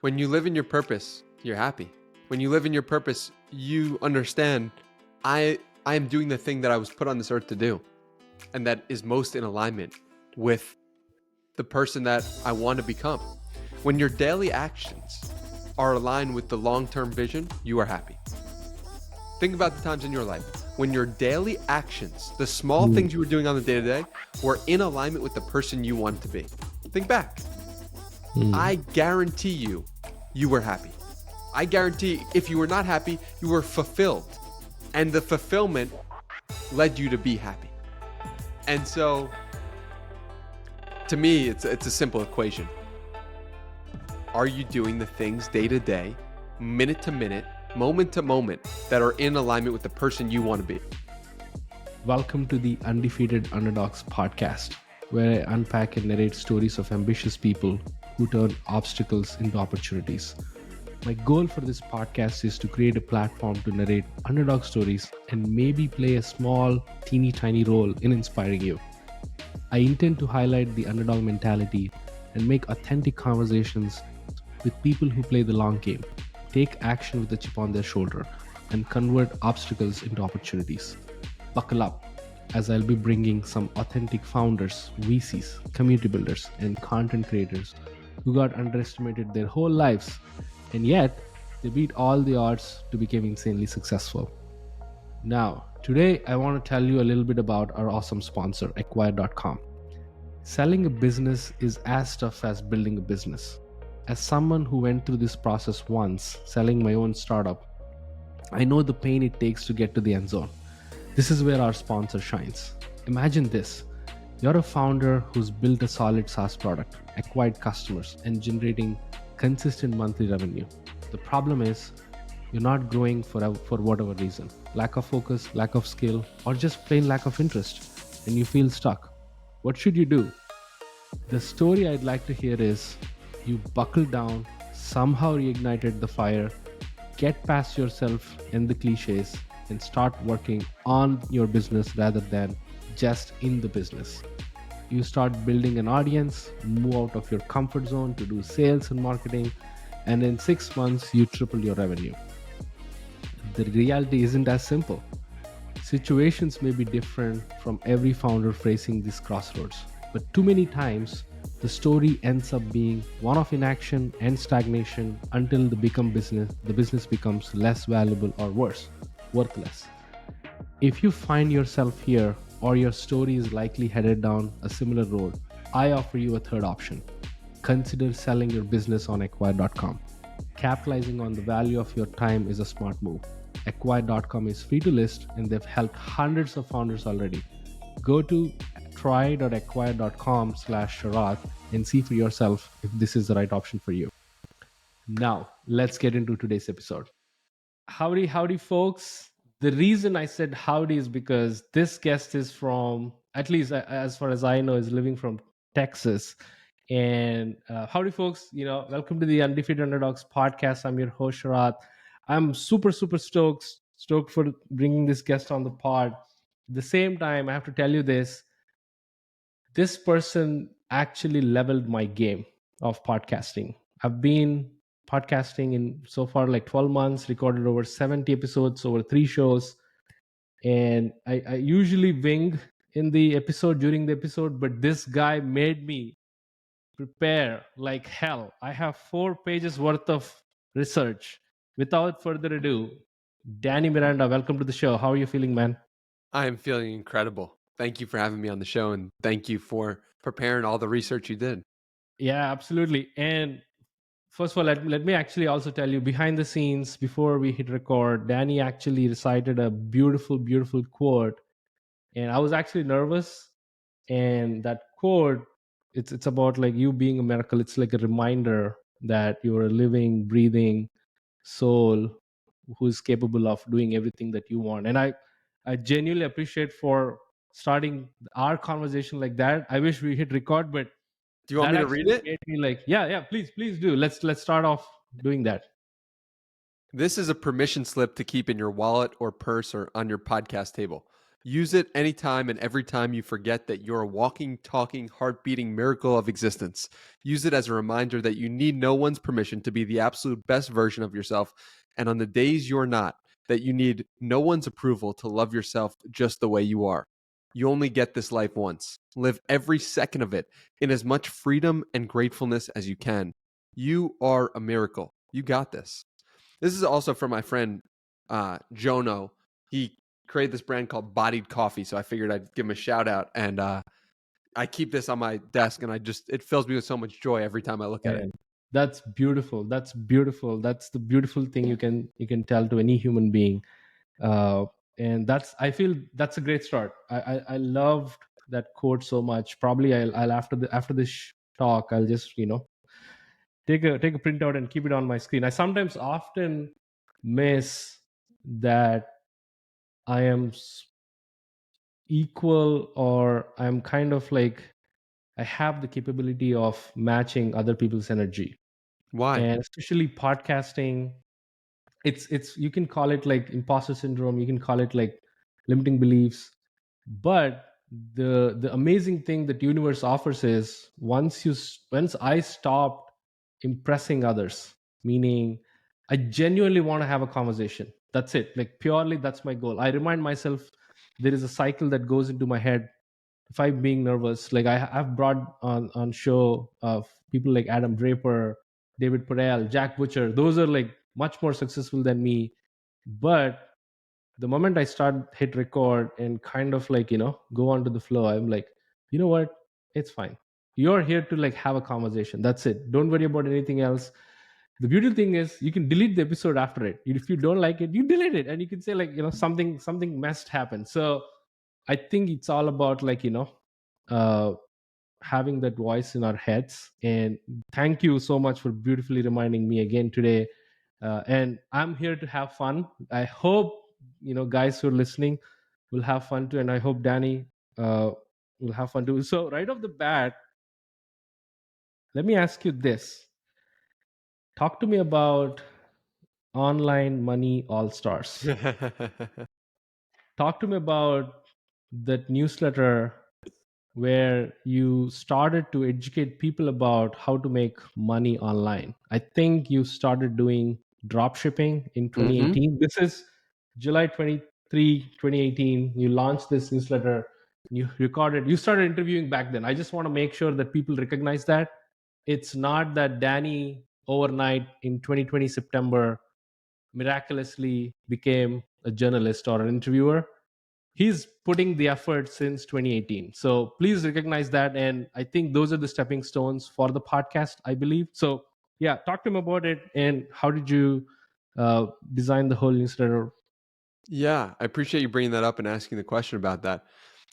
When you live in your purpose, you're happy. When you live in your purpose, you understand I am doing the thing that I was put on this earth to do, and that is most in alignment with the person that I want to become. When your daily actions are aligned with the long-term vision, you are happy. Think about the times in your life when your daily actions, the small things you were doing on the day-to-day, were in alignment with the person you wanted to be. Think back. I guarantee you were happy. I guarantee if you were not happy, you were fulfilled. And the fulfillment led you to be happy. And so, to me, it's a simple equation. Are you doing the things day to day, minute to minute, moment to moment that are in alignment with the person you want to be? Welcome to the Undefeated Underdogs podcast, where I unpack and narrate stories of ambitious people who turn obstacles into opportunities. My goal for this podcast is to create a platform to narrate underdog stories and maybe play a small, teeny tiny role in inspiring you. I intend to highlight the underdog mentality and make authentic conversations with people who play the long game, take action with a chip on their shoulder, and convert obstacles into opportunities. Buckle up, as I'll be bringing some authentic founders, VCs, community builders, and content creators who got underestimated their whole lives, and yet they beat all the odds to become insanely successful. Now, today I want to tell you a little bit about our awesome sponsor, Acquire.com. Selling a business is as tough as building a business. As someone who went through this process once, selling my own startup, I know the pain it takes to get to the end zone. This is where our sponsor shines. Imagine this. You're a founder who's built a solid SaaS product, acquired customers, and generating consistent monthly revenue. The problem is you're not growing for whatever reason. Lack of focus, lack of skill, or just plain lack of interest, and you feel stuck. What should you do? The story I'd like to hear is you buckled down, somehow reignited the fire, get past yourself and the cliches, and start working on your business rather than just in the business. You start building an audience, move out of your comfort zone to do sales and marketing, and in 6 months, you triple your revenue. The reality isn't as simple. Situations may be different from every founder facing this crossroads, but too many times, the story ends up being one of inaction and stagnation until the business becomes less valuable or worse, worthless. If you find yourself here or your story is likely headed down a similar road, I offer you a third option. Consider selling your business on Acquire.com. Capitalizing on the value of your time is a smart move. Acquire.com is free to list and they've helped hundreds of founders already. Go to try.acquire.com/Sharath and see for yourself if this is the right option for you. Now, let's get into today's episode. Howdy, folks. The reason I said howdy is because this guest is from, at least as far as I know, is living from Texas. And howdy, folks. Welcome to the Undefeated Underdogs podcast. I'm your host, Sharath. I'm super stoked for bringing this guest on the pod. At the same time, I have to tell you this person actually leveled my game of podcasting. I've been podcasting in so far like 12 months, recorded over 70 episodes over 3 shows. And I usually wing in the episode during the episode, but this guy made me prepare like hell. I have 4 pages worth of research. Without further ado, Danny Miranda, welcome to the show. How are you feeling, man? I am feeling incredible. Thank you for having me on the show, and thank you for preparing all the research you did. Yeah, absolutely. And first of all, let me actually also tell you, behind the scenes, before we hit record, Danny actually recited a beautiful quote. And I was actually nervous. And that quote, it's about like you being a miracle. It's like a reminder that you're a living, breathing soul who's capable of doing everything that you want. And I genuinely appreciate for starting our conversation like that. I wish we hit record, but Do you want me to read it? made me like, yeah, please do. Let's start off doing that. This is a permission slip to keep in your wallet or purse or on your podcast table. Use it anytime and every time you forget that you're a walking, talking, heart beating miracle of existence. Use it as a reminder that you need no one's permission to be the absolute best version of yourself. And on the days you're not, that you need no one's approval to love yourself just the way you are. You only get this life once. Live every second of it in as much freedom and gratefulness as you can. You are a miracle. You got this. This is also from my friend Jono. He created this brand called Bodied Coffee, so I figured I'd give him a shout out. And I keep this on my desk, and it fills me with so much joy every time I look at it. And that's beautiful. That's beautiful. That's the beautiful thing you can tell to any human being. And I feel that's a great start. I loved that quote so much. Probably I'll after this talk, I'll just take a printout and keep it on my screen. I sometimes often miss that I am equal, or I'm kind of like I have the capability of matching other people's energy. Why? And especially podcasting, it's you can call it like imposter syndrome, you can call it like limiting beliefs, but the amazing thing that universe offers is once I stopped impressing others, meaning I genuinely want to have a conversation. That's it. Like purely that's my goal. I remind myself there is a cycle that goes into my head if I'm being nervous. Like I've brought on show of people like Adam Draper, David Perel, Jack Butcher. Those are like much more successful than me. But the moment I start hit record and kind of like, go onto the flow, I'm like, you know what? It's fine. You're here to like have a conversation. That's it. Don't worry about anything else. The beautiful thing is you can delete the episode after it. If you don't like it, you delete it and you can say like, something messed happened. So I think it's all about like, uh, having that voice in our heads. And thank you so much for beautifully reminding me again today. And I'm here to have fun. I hope guys who are listening will have fun too, and I hope Danny will have fun too. So right off the bat, let me ask you this: talk to me about online money all stars. Talk to me about that newsletter where you started to educate people about how to make money online. I think you started doing drop shipping in Mm-hmm. 2018. This is July 23, 2018. You launched this newsletter. You started interviewing back then. I just want to make sure that people recognize that it's not that Danny overnight in 2020 September miraculously became a journalist or an interviewer. He's putting the effort since 2018. So please recognize that. And I think those are the stepping stones for the podcast, I believe. So yeah, talk to him about it. And how did you design the whole newsletter? Yeah, I appreciate you bringing that up and asking the question about that.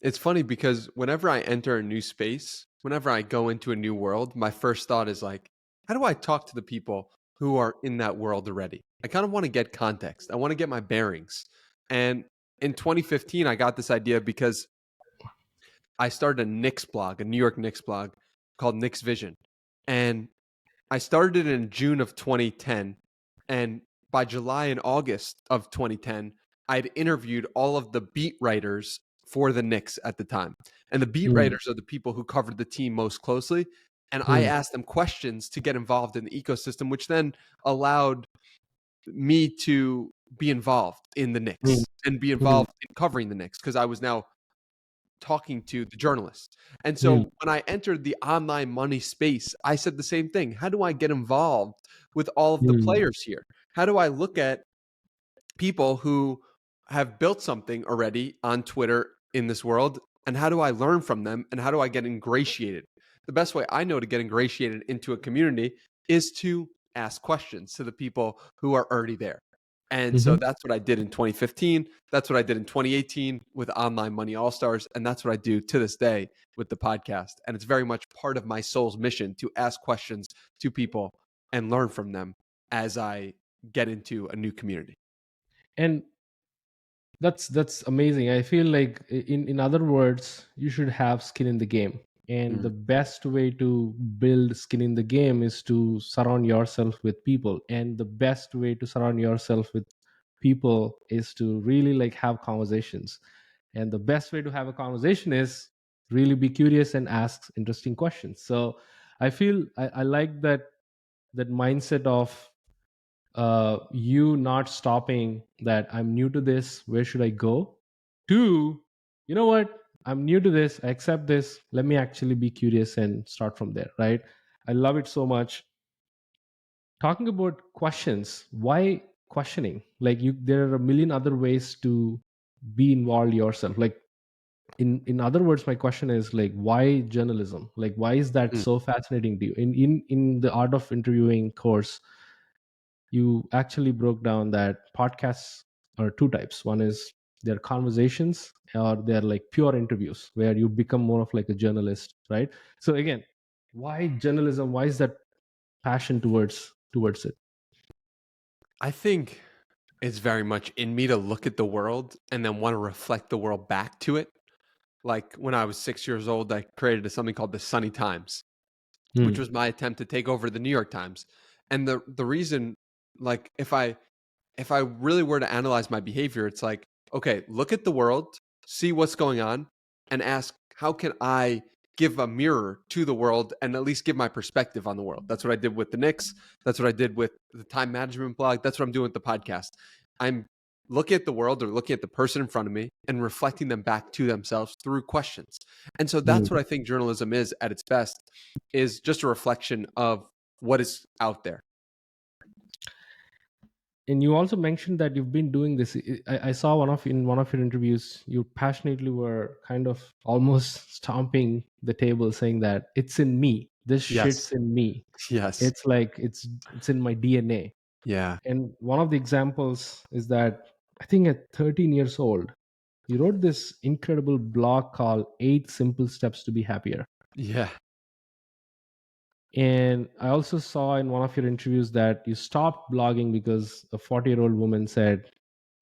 It's funny because whenever I enter a new space, whenever I go into a new world, my first thought is like, how do I talk to the people who are in that world already? I kind of want to get context. I want to get my bearings. And in 2015, I got this idea because I started a Knicks blog, a New York Knicks blog called Knicks Vision. And I started it in June of 2010. And by July and August of 2010, I'd interviewed all of the beat writers for the Knicks at the time. And the beat Mm, writers are the people who covered the team most closely. And I mm, asked them questions to get involved in the ecosystem, which then allowed me to be involved in the mm, Knicks and be mm, involved in covering the Knicks because I was now talking to the journalists. And mm, so when I entered the online money space, I said the same thing. How do I get involved with all of the mm, players here? How do I look at people who have built something already on Twitter in this world? And how do I learn from them? And how do I get ingratiated? The best way I know to get ingratiated into a community is to ask questions to the people who are already there. And so mhm. that's what I did in 2015. That's what I did in 2018 with Online Money All Stars. And that's what I do to this day with the podcast. And it's very much part of my soul's mission to ask questions to people and learn from them as I get into a new community. And that's amazing. I feel like in other words, you should have skin in the game. And the Mm. best way to build skin in the game is to surround yourself with people. And the best way to surround yourself with people is to really like have conversations. And the best way to have a conversation is really be curious and ask interesting questions. So I feel I like that mindset of you not stopping that I'm new to this, where should I go, to, you know what, I'm new to this, I accept this, let me actually be curious and start from there, right? I love it so much. Talking about questions, why questioning? Like, you, there are a million other ways to be involved yourself. Like, in other words, my question is, like, why journalism? Like, why is that Mm. so fascinating to you? In the art of interviewing course, you actually broke down that podcasts are two types. One is they're conversations, or they're like pure interviews where you become more of like a journalist, right? So again, why journalism? Why is that passion towards it? I think it's very much in me to look at the world and then want to reflect the world back to it. Like when I was 6 years old, I created something called the Sunny Times, which Hmm. was my attempt to take over the New York Times. And the reason, like, if I really were to analyze my behavior, it's like, okay, look at the world, see what's going on, and ask, how can I give a mirror to the world and at least give my perspective on the world? That's what I did with the Knicks. That's what I did with the time management blog. That's what I'm doing with the podcast. I'm looking at the world or looking at the person in front of me and reflecting them back to themselves through questions. And so that's what I think journalism is at its best, is just a reflection of what is out there. And you also mentioned that you've been doing this. I saw in one of your interviews, you passionately were kind of almost stomping the table, saying that it's in me. This Yes. shit's in me. Yes. It's like it's in my DNA. Yeah. And one of the examples is that I think at 13 years old, you wrote this incredible blog called 8 Simple Steps to Be Happier. Yeah. And I also saw in one of your interviews that you stopped blogging because a 40-year-old woman said,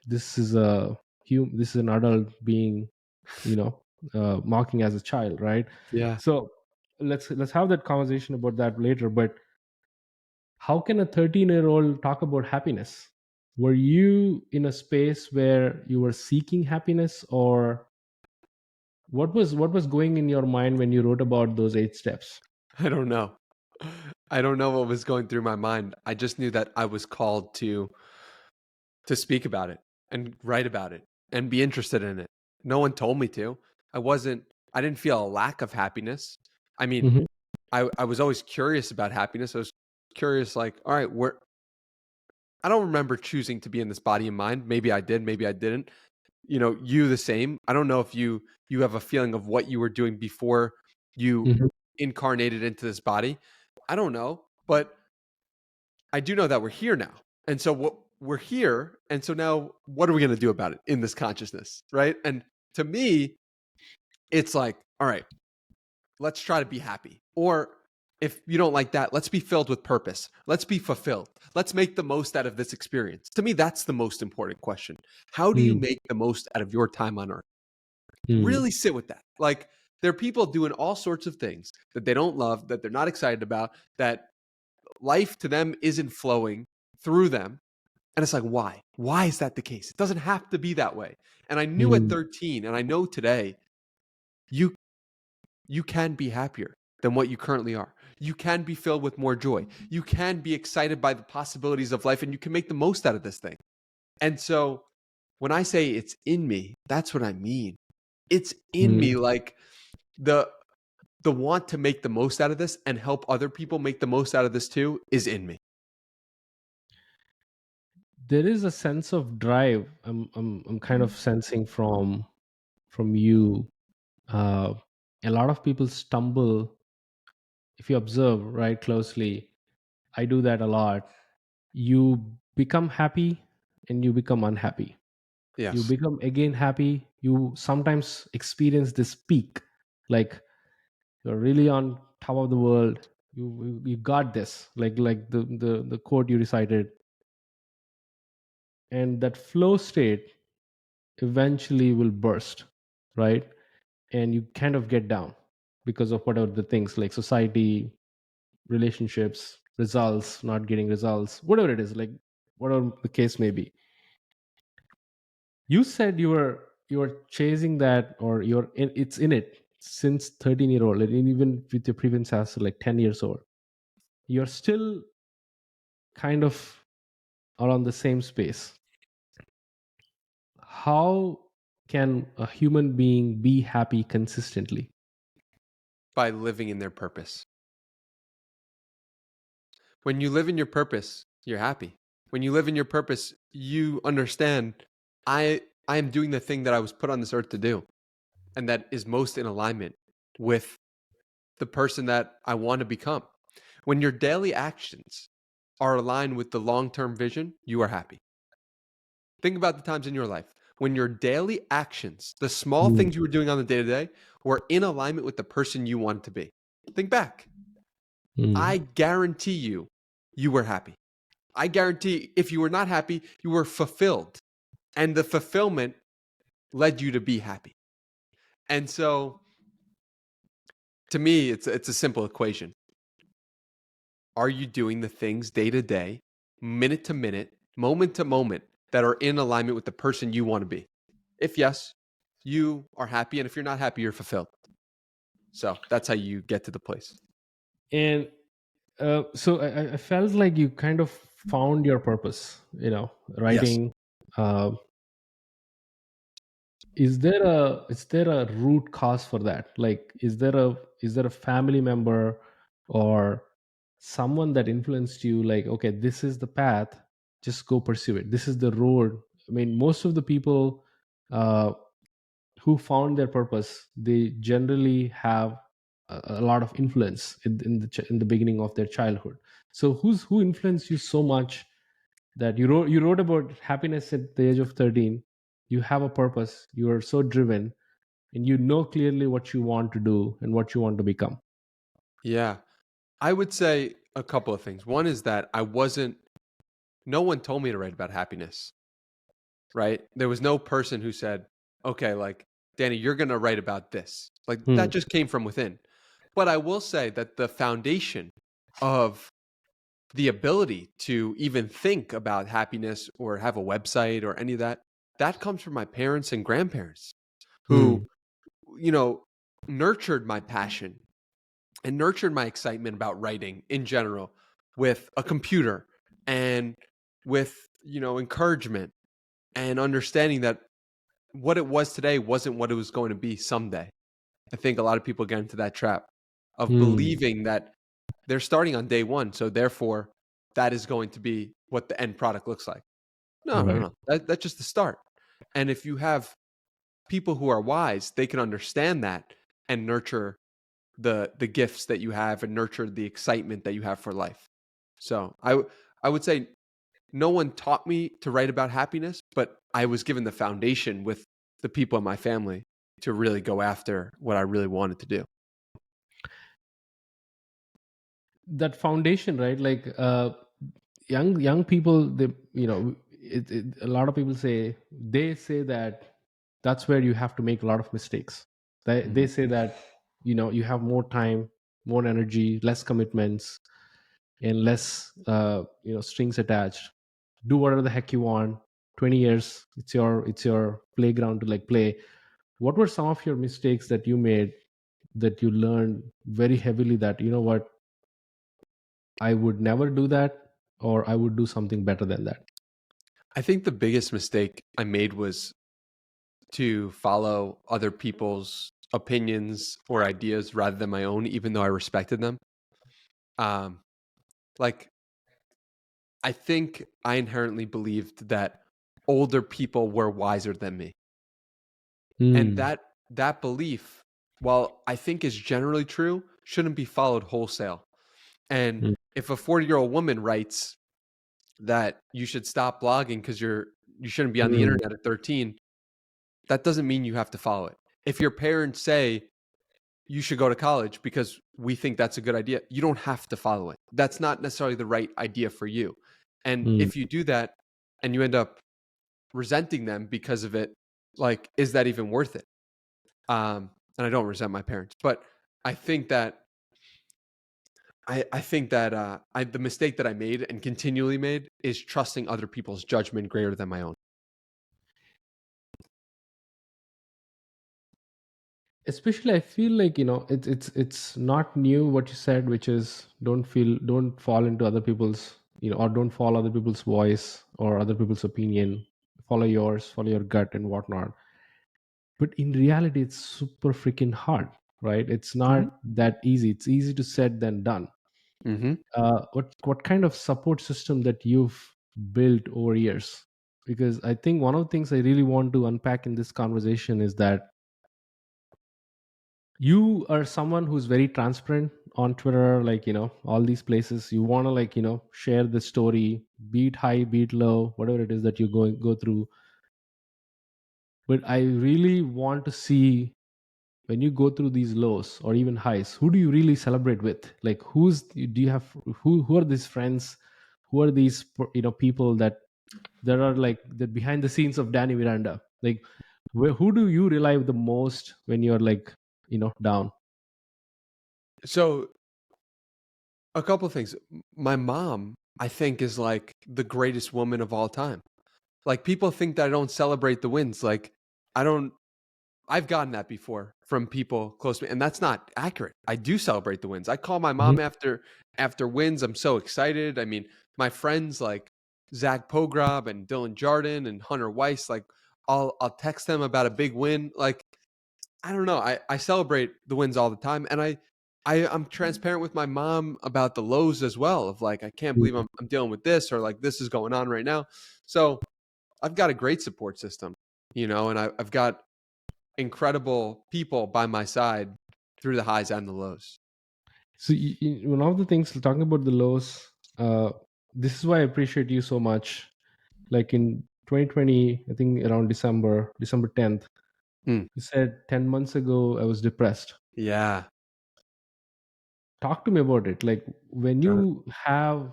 "This is this is an adult being, you know, mocking as a child," right? Yeah. So let's have that conversation about that later. But how can a 13-year-old talk about happiness? Were you in a space where you were seeking happiness, or what was going in your mind when you wrote about those 8 steps? I don't know. I don't know what was going through my mind. I just knew that I was called to speak about it and write about it and be interested in it. No one told me to. I didn't feel a lack of happiness. I mean, Hmm. I was always curious about happiness. I was curious, like, all right, where I don't remember choosing to be in this body and mind. Maybe I did, maybe I didn't. You know, you the same. I don't know if you have a feeling of what you were doing before you Hmm. incarnated into this body. I don't know, but I do know that we're here now. And so what we're here, and so now what are we going to do about it in this consciousness, right? And to me, it's like, all right, let's try to be happy. Or if you don't like that, let's be filled with purpose. Let's be fulfilled. Let's make the most out of this experience. To me, that's the most important question. How do you Mm, make the most out of your time on earth? mm, Really sit with that. Like, there are people doing all sorts of things that they don't love, that they're not excited about, that life to them isn't flowing through them. And it's like, why? Why is that the case? It doesn't have to be that way. And I knew at mm, 13, and I know today, you you can be happier than what you currently are. You can be filled with more joy. You can be excited by the possibilities of life, and you can make the most out of this thing. And so when I say it's in me, that's what I mean. It's in mm. me, like the the want to make the most out of this and help other people make the most out of this too is in me. There is a sense of drive. I'm kind of sensing from you. Uh, a lot of people stumble if you observe right closely. I do that a lot. You become happy and you become unhappy. You Yes. become again happy. You sometimes experience this peak, like you're really on top of the world. You got this, like the quote you recited, and that flow state eventually will burst, right? And you kind of get down because of whatever the things like society, relationships, results, not getting results, whatever it is, like whatever the case may be. You said you're chasing that, or it's in it since 13-year-old, and even with your previous answer like 10 years old, you're still kind of around the same space. How can a human being be happy consistently? By living in their purpose. When you live in your purpose, you're happy. When you live in your purpose, you understand I am doing the thing that I was put on this earth to do, and that is most in alignment with the person that I want to become. When your daily actions are aligned with the long-term vision, you are happy. Think about the times in your life when your daily actions, the small Mm, things you were doing on the day-to-day, were in alignment with the person you wanted to be. Think back. mm. I guarantee you were happy. I guarantee if you were not happy, you were fulfilled. And the fulfillment led you to be happy. And so to me, it's a simple equation. Are you doing the things day to day, minute to minute, moment to moment that are in alignment with the person you want to be? If yes, you are happy. And if you're not happy, you're fulfilled. So that's how you get to the place. And so I felt like you kind of found your purpose, Yes. writing. uh, is there a root cause for that? Like, is there a family member or someone that influenced you, like, okay, this is the path, just go pursue it, this is the road? I mean, most of the people uh, who found their purpose, they generally have a lot of influence in the beginning of their childhood. So who influenced you so much that you wrote about happiness at the age of 13? You have a purpose, you are so driven, and you know clearly what you want to do and what you want to become. Yeah. I would say a couple of things. One is that no one told me to write about happiness, right? There was no person who said, okay, like, Danny, you're going to write about this. Like, that Hmm. just came from within. But I will say that the foundation of the ability to even think about happiness or have a website or any of that, that comes from my parents and grandparents who, Hmm. you know, nurtured my passion and nurtured my excitement about writing in general with a computer and with, encouragement and understanding that what it was today wasn't what it was going to be someday. I think a lot of people get into that trap of Hmm. believing that they're starting on day one. So therefore, that is going to be what the end product looks like. No, no, Right. no. That's just the start. And if you have people who are wise, they can understand that and nurture the gifts that you have and nurture the excitement that you have for life. So I would say no one taught me to write about happiness, but I was given the foundation with the people in my family to really go after what I really wanted to do. That foundation, right? Like, young people, they, a lot of people say that that's where you have to make a lot of mistakes. They Mhm. say that you have more time, more energy, less commitments, and less strings attached. Do whatever the heck you want. 20 years, it's your playground to like play. What were some of your mistakes that you made, that you learned very heavily, that what, I would never do that, or I would do something better than that? I think the biggest mistake I made was to follow other people's opinions or ideas rather than my own, even though I respected them. Um, like I think I inherently believed that older people were wiser than me. And Hmm. that belief, while I think is generally true, shouldn't be followed wholesale. And Mm, if a 40-year-old woman writes that you should stop blogging because you shouldn't be on the mm, internet at 13, that doesn't mean you have to follow it. If your parents say you should go to college because we think that's a good idea, you don't have to follow it. That's not necessarily the right idea for you. And mm. if you do that and you end up resenting them because of it, like, is that even worth it? And I don't resent my parents, but I think that the mistake that I made and continually made is trusting other people's judgment greater than my own. Especially, I feel like, it's not new what you said, which is don't fall into other people's, or don't follow other people's voice or other people's opinion. Follow yours, follow your gut and whatnot. But in reality, it's super freaking hard, right? It's Mhm. not that easy. It's easy to said than done. Mhm. What kind of support system that you've built over years? Because I think one of the things I really want to unpack in this conversation is that you are someone who's very transparent on Twitter, like, all these places. You want to, like, share the story, be it high, be it low, whatever it is that you go through. But I really want to see, when you go through these lows or even highs, who do you really celebrate with? Like, do you have, who are these friends, who are these, people that are like the behind the scenes of Danny Miranda? Like, who do you rely the most when you're, like, down? So a couple of things. My mom, I think, is like the greatest woman of all time. Like people think that I don't celebrate the wins. Like I don't. I've gotten that before from people close to me, and that's not accurate. I do celebrate the wins. I call my Mhm. mom after wins. I'm so excited. I mean, my friends like Zach Pogrob and Dylan Jardin and Hunter Weiss, like I'll text them about a big win. Like I don't know. I celebrate the wins all the time, and I'm transparent with my mom about the lows as well. Of like, I can't believe I'm dealing with this, or like this is going on right now. So I've got a great support system, and I've got incredible people by my side through the highs and the lows. So one of the things, talking about the lows, this is why I appreciate you so much. Like in 2020, I think around December 10th, Mm, you said 10 months ago I was depressed. yeah. Talk to me about it. Like, when Uh, you have,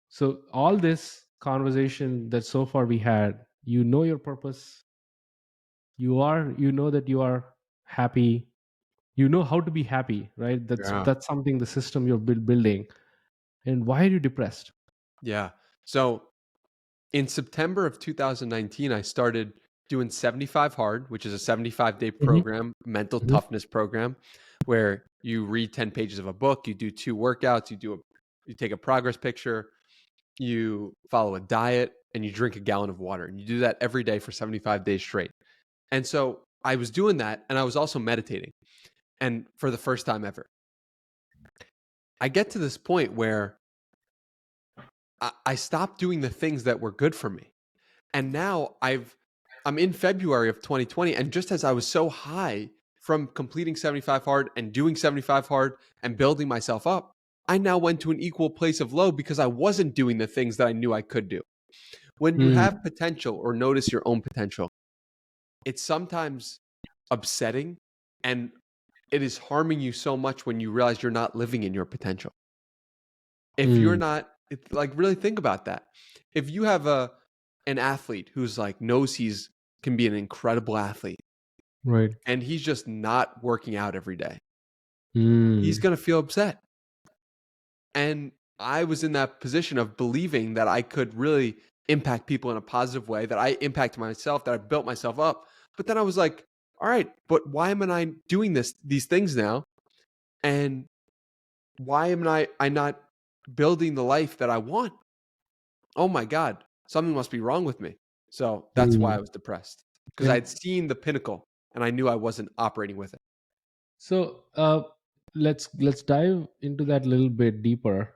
so all this conversation that so far we had, your purpose, you know that you are happy, you know how to be happy, right? that's yeah. that's something, the system you're building. And why are you depressed? Yeah. So in September of 2019, I started doing 75 Hard, which is a 75-day Hmm. program, mental Hmm. toughness program, where you read 10 pages of a book, you do 2 workouts, you take a progress picture, you follow a diet, and you drink a gallon of water. And you do that every day for 75 days straight. And so I was doing that, and I was also meditating. And for the first time ever, I get to this point where I stopped doing the things that were good for me. And now I'm in February of 2020, and just as I was so high from completing 75 Hard and doing 75 Hard and building myself up, I now went to an equal place of low because I wasn't doing the things that I knew I could do. When you have potential or notice your own potential, it's sometimes upsetting, and it is harming you so much when you realize you're not living in your potential. If you're Mm. not, like, really think about that. If you have an athlete who's like knows he's can be an incredible athlete Right. and he's just not working out every day, he's Mm. going to feel upset. And I was in that position of believing that I could really impact people in a positive way, that I impacted myself, that I built myself up. But then I was like, all right, but why am I doing these things now? And why am I not building the life that I want? Oh my God, something must be wrong with me. So that's why I Mm. was depressed, because I And had seen the pinnacle and I knew I wasn't operating with it. so, let's dive into that a little bit deeper.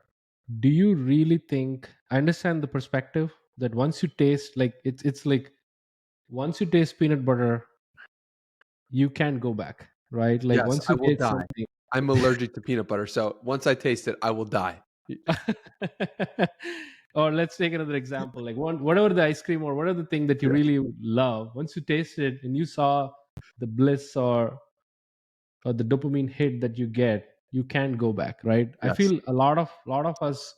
Do you really think, I understand the perspective that once you taste, like, it's like, once you taste peanut butter, you can't go back, right? Like, Yes, once I you will taste die. something. I'm allergic to peanut butter. So once I taste it, I will die. Or let's take another example, like, whatever the ice cream or whatever the thing that you Yeah. really love, once you taste it and you saw the bliss or the dopamine hit that you get, you can't go back, right? I Yes. feel a lot of us,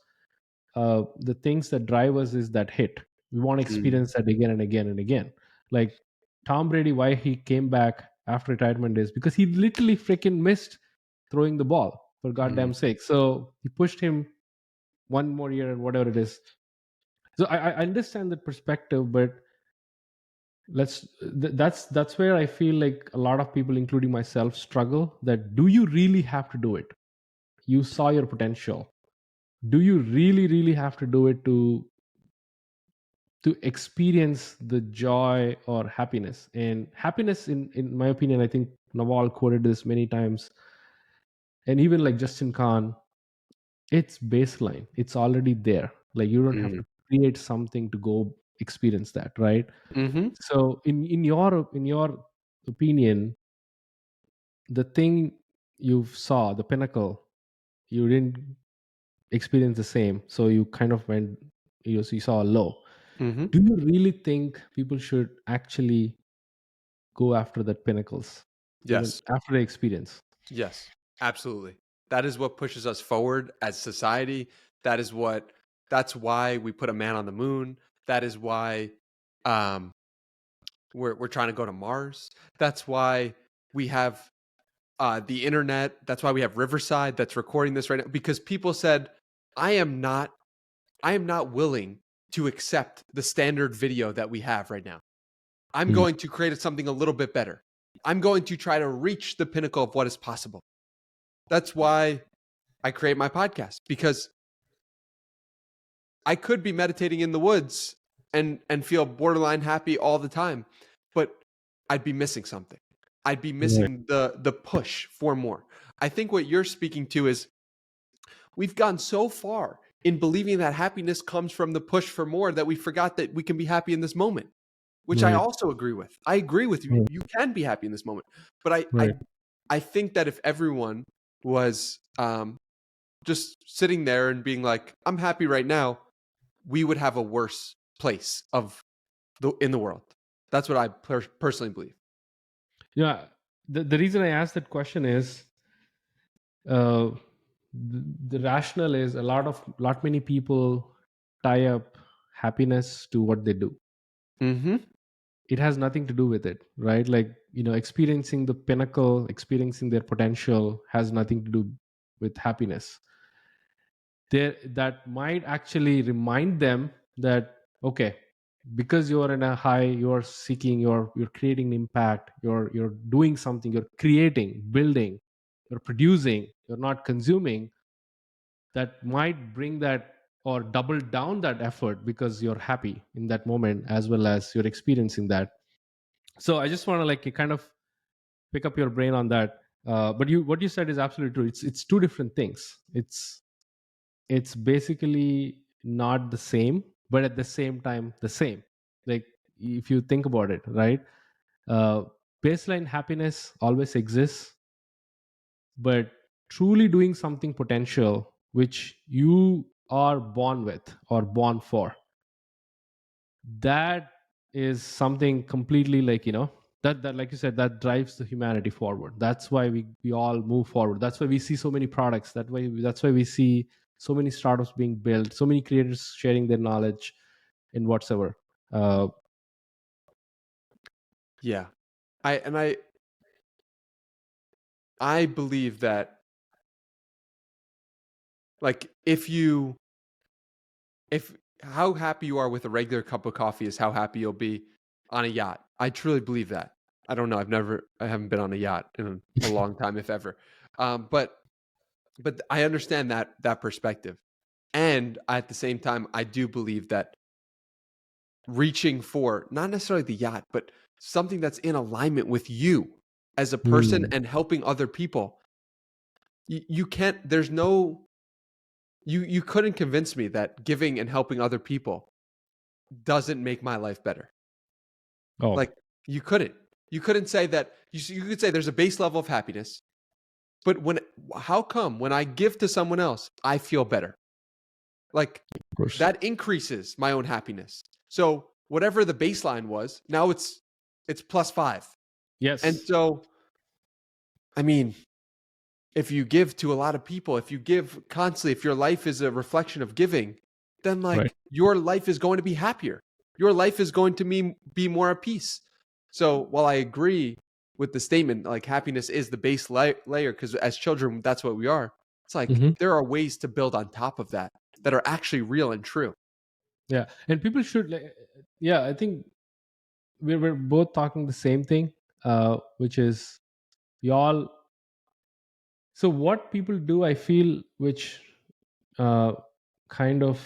the things that drive us is that hit. We want to Mm, experience that again and again and again. Like Tom Brady, why he came back after retirement is because he literally freaking missed throwing the ball, for mm. goddamn sake. So he pushed him one more year and whatever it is. So I understand that perspective, but That's where I feel like a lot of people, including myself, struggle. That do you really have to do it? You saw your potential. Do you really have to do it to experience the joy or happiness? And happiness, in my opinion, I think Nawal quoted this many times, and even like Justin Khan, it's baseline. It's already there. Like you don't have Mm. to create something to go experience that, right? Mm-hmm. So in your opinion, the thing you saw, the pinnacle, you didn't experience the same, so you kind of went, you saw a low. Mm-hmm. Do you really think people should actually go after that pinnacles even Yes. after the experience? Yes. Absolutely. That is what pushes us forward as society. That is what. That's why we put a man on the moon. That is why um, we're trying to go to Mars. That's why we have the internet. That's why we have Riverside that's recording this right now, because people said, I am not willing to accept the standard video that we have right now. I'm Mm. going to create something a little bit better. I'm going to try to reach the pinnacle of what is possible. That's why I create my podcast, because I could be meditating in the woods and feel borderline happy all the time, but I'd be missing something. I'd be Right. missing the push for more. I think what you're speaking to is we've gone so far in believing that happiness comes from the push for more that we forgot that we can be happy in this moment, which I Right. also agree with. I agree with you. Right. You can be happy in this moment. But Right. I think that if everyone was just sitting there and being like, I'm happy right now, we would have a worse place in the world. That's what I personally believe. Yeah. The reason I asked that question is, uh, the rationale is lot many people tie up happiness to what they do. Mm-hmm. It has nothing to do with it, right? Like, experiencing the pinnacle, experiencing their potential has nothing to do with happiness. There, that might actually remind them that, okay, because you're in a high, you're seeking, you're creating impact, you're doing something, you're creating, building, you're producing, you're not consuming. That might bring that or double down that effort because you're happy in that moment as well as you're experiencing that. So I just want to like kind of pick up your brain on that. But what you said is absolutely true. It's two different things. It's basically not the same, but at the same time the same. Like if you think about it, right? uh, Baseline happiness always exists, but truly doing something potential which you are born with or born for, that is something completely like, that like you said, that drives the humanity forward. That's why we all move forward. That's why we see so many products. That's why we see so many startups being built, so many creators sharing their knowledge in whatsoever. uh, Yeah. I believe that, like, if how happy you are with a regular cup of coffee is how happy you'll be on a yacht. I truly believe that. I don't know. I haven't been on a yacht in a long time, if ever. But I understand that perspective, and at the same time, I do believe that reaching for not necessarily the yacht, but something that's in alignment with you as a person hmm, and helping other people. You can't. There's no. You couldn't convince me that giving and helping other people doesn't make my life better. oh, Like, you couldn't. You couldn't say that. You could say there's a base level of happiness, but how come when I give to someone else, I feel better? Like, of course. that increases my own happiness. So whatever the baseline was, now it's +5. And Yes. so, I mean, if you give to a lot of people, if you give constantly, if your life is a reflection of giving, then Right. like your life is going to be happier. Your life is going to be more at peace. So while I agree with the statement, like happiness is the base layer, because as children, that's what we are. It's like Hmm. there are ways to build on top of that that are actually real and true. Yeah, and people should like, yeah, I think we're both talking the same thing, which is y'all. So what people do, I feel, which uh, kind of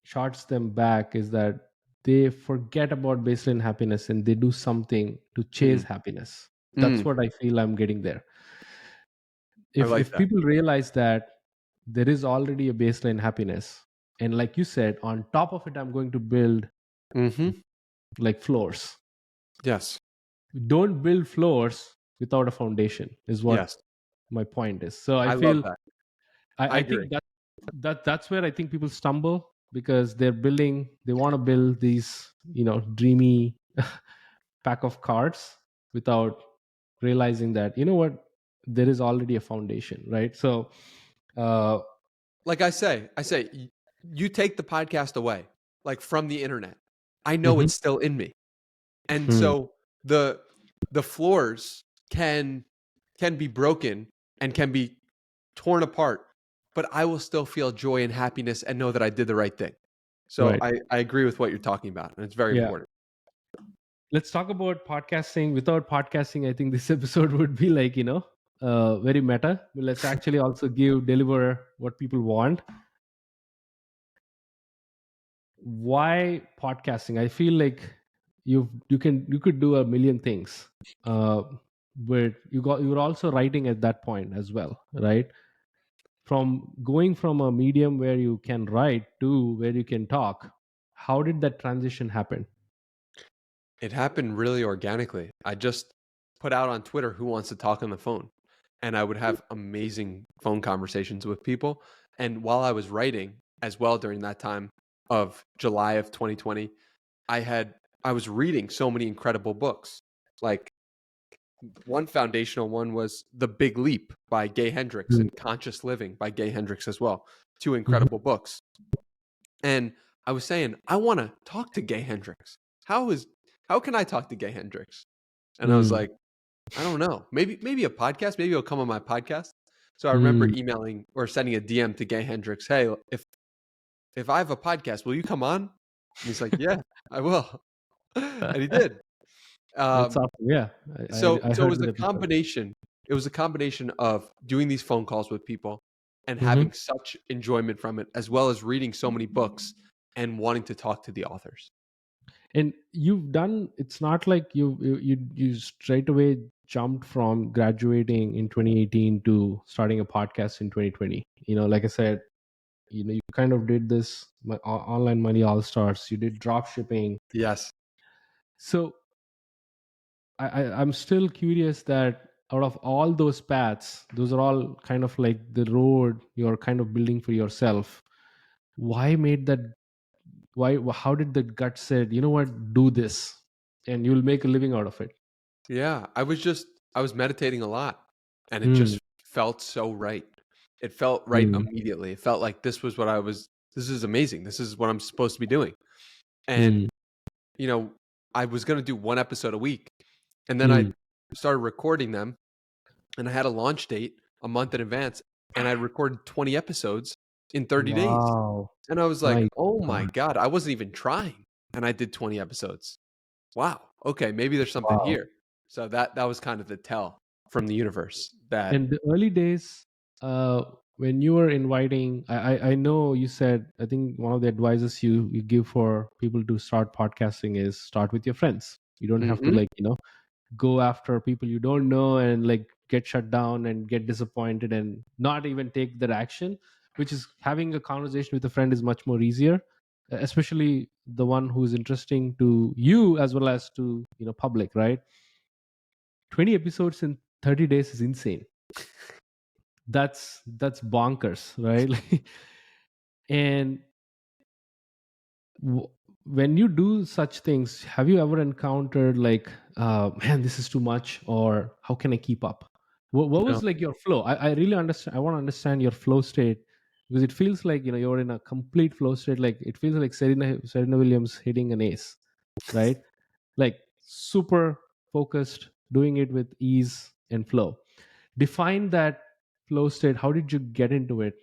shots them back, is that they forget about baseline happiness and they do something to chase Mm. happiness. That's Mm. what I feel I'm getting there. I if like if that. people realize that there is already a baseline happiness, and like you said, on top of it I'm going to build Mm-hmm. like floors. Yes. Don't build floors without a foundation is what Yes. my point is. So I I love feel that. I I agree. think that's where I think people stumble, because they want to build these, dreamy pack of cards without realizing that, what, there is already a foundation, right? So uh Like I say, you take the podcast away, like from the internet. I know mhm. it's still in me. And Hmm. so the the floors can be broken and can be torn apart, but I will still feel joy and happiness and know that I did the right thing. So Right. I agree with what you're talking about, and it's very Yeah. important. Let's talk about podcasting. Without podcasting, I think this episode would be like, very meta. But let's actually also deliver what people want. Why podcasting? I feel like you could do a million things. Uh, but you're also writing at that point as well, right? From going from a medium where you can write to where you can talk, how did that transition happen? It happened really organically. I just put out on Twitter who wants to talk on the phone. And I would have amazing phone conversations with people. And while I was writing as well during that time of July of 2020, I was reading so many incredible books. Like one foundational one was The Big Leap by Gay Hendricks Mm. and Conscious Living by Gay Hendricks as well. Two Mhm. incredible books. And I was saying, I want to talk to Gay Hendricks. How can I talk to Gay Hendricks? And I was Mm. like, I don't know. Maybe a podcast. Maybe he'll come on my podcast. So I remember Mm. emailing or sending a DM to Gay Hendricks. Hey, if I have a podcast, will you come on? And he's like, Yeah, I will. And he did. That's Um, awesome. Yeah, I so it heard was that a episode. combination. It was a combination of doing these phone calls with people and Hmm. having such enjoyment from it, as well as reading so many books and wanting to talk to the authors. And you've done. It's not like you straight away jumped from graduating in 2018 to starting a podcast in 2020. Like I said, you kind of did this online money all stars. You did drop shipping. Yes. So I'm still curious that out of all those paths, those are all kind of like the road you're kind of building for yourself. Why made that? Why? How did the gut said, you know what, do this, and you'll make a living out of it? Yeah, I was meditating a lot and it Mm. just felt so right. It felt right Mm. immediately. It felt like this is amazing. This is what I'm supposed to be doing. And Mm. you know, I was going to do one episode a week and then I Mm. started recording them and I had a launch date a month in advance and I recorded 20 episodes in 30 days. Wow. And I was like, My "Oh my God. god, I wasn't even trying." And I did 20 episodes. Wow. Okay, maybe there's something Wow. here. So that was kind of the tell from the universe that And the early days, when you were inviting, I know you said, I think one of the advices you give for people to start podcasting is start with your friends. You don't have to Mhm. like, go after people you don't know and like get shut down and get disappointed and not even take that action, which is having a conversation with a friend is much more easier, especially the one who is interesting to you as well as to, public, right? 20 episodes in 30 days is insane. That's bonkers, right? And w- when you do such things, have you ever encountered like, man, this is too much, or how can I keep up? What No. was like your flow? I really understand. I want to understand your flow state, because it feels like, you're in a complete flow state. Like it feels like Serena Williams hitting an ace, right? Like super focused, doing it with ease and flow. Define that flow state. How did you get into it?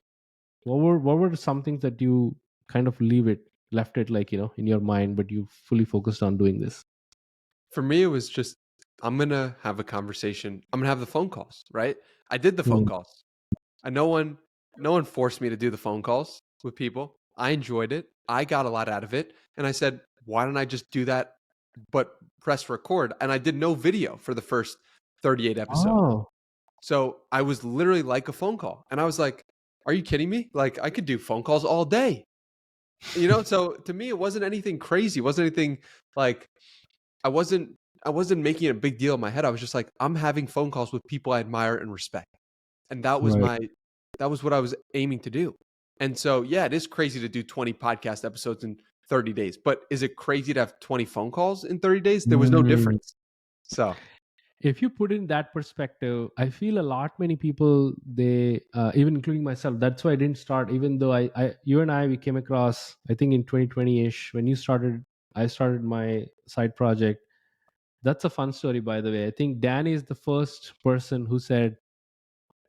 What were some things that you kind of leave it? left it like, in your mind, but you fully focused on doing this? For me, it was just, I'm going to have a conversation. I'm going to have the phone calls, right? I did the phone Mm. calls. And no one forced me to do the phone calls with people. I enjoyed it. I got a lot out of it. And I said, why don't I just do that, but press record? And I did no video for the first 38 episodes. Oh, So I was literally like a phone call. And I was like, are you kidding me? Like, I could do phone calls all day. So to me, it wasn't anything crazy. It wasn't anything like, I wasn't I wasn't making a big deal in my head. I was just like, I'm having phone calls with people I admire and respect. And right. that was what I was aiming to do. And so, yeah, it is crazy to do 20 podcast episodes in 30 days. But is it crazy to have 20 phone calls in 30 days? There was no Mm. difference. So, If you put in that perspective, I feel a lot many people, they even including myself, that's why I didn't start, even though you and I, we came across, I think in 2020ish, when you started, I started my side project. That's a fun story, by the way. I think Danny is the first person who said